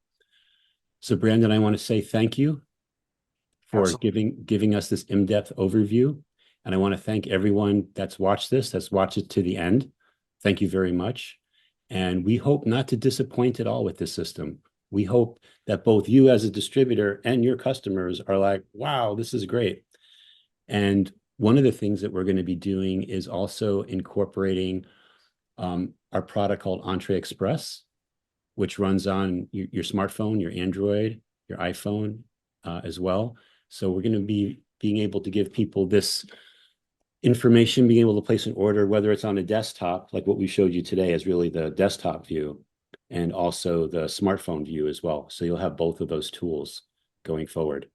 So Brandon, I want to say thank you for Absolutely. giving us this in-depth overview. And I want to thank everyone that's watched it to the end. Thank you very much. And we hope not to disappoint at all with this system. We hope that both you as a distributor and your customers are like, wow, this is great. And one of the things that we're going to be doing is also incorporating our product called Entrée Express, which runs on your smartphone, your Android, your iPhone as well. So we're going to be being able to give people this information, being able to place an order, whether it's on a desktop, like what we showed you today is really the desktop view, and also the smartphone view as well. So you'll have both of those tools going forward.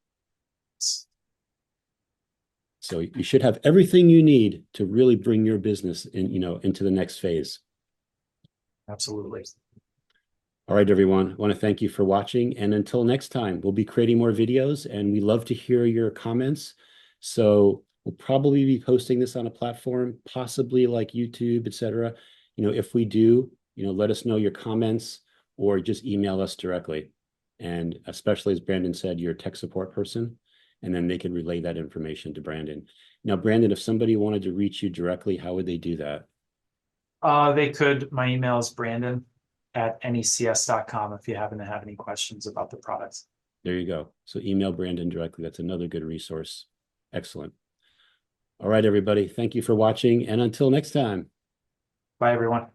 So you should have everything you need to really bring your business into the next phase. Absolutely. All right, everyone. I want to thank you for watching. And until next time, we'll be creating more videos and we love to hear your comments. So we'll probably be posting this on a platform, possibly like YouTube, etc. If we do, let us know your comments or just email us directly. And especially as Brandon said, you're a tech support person, and then they can relay that information to Brandon. Now, Brandon, if somebody wanted to reach you directly, how would they do that? They could. My email is Brandon necs.com if you happen to have any questions about the products. There you go. So email Brandon directly. That's another good resource. Excellent. All right, everybody. Thank you for watching. And until next time. Bye, everyone.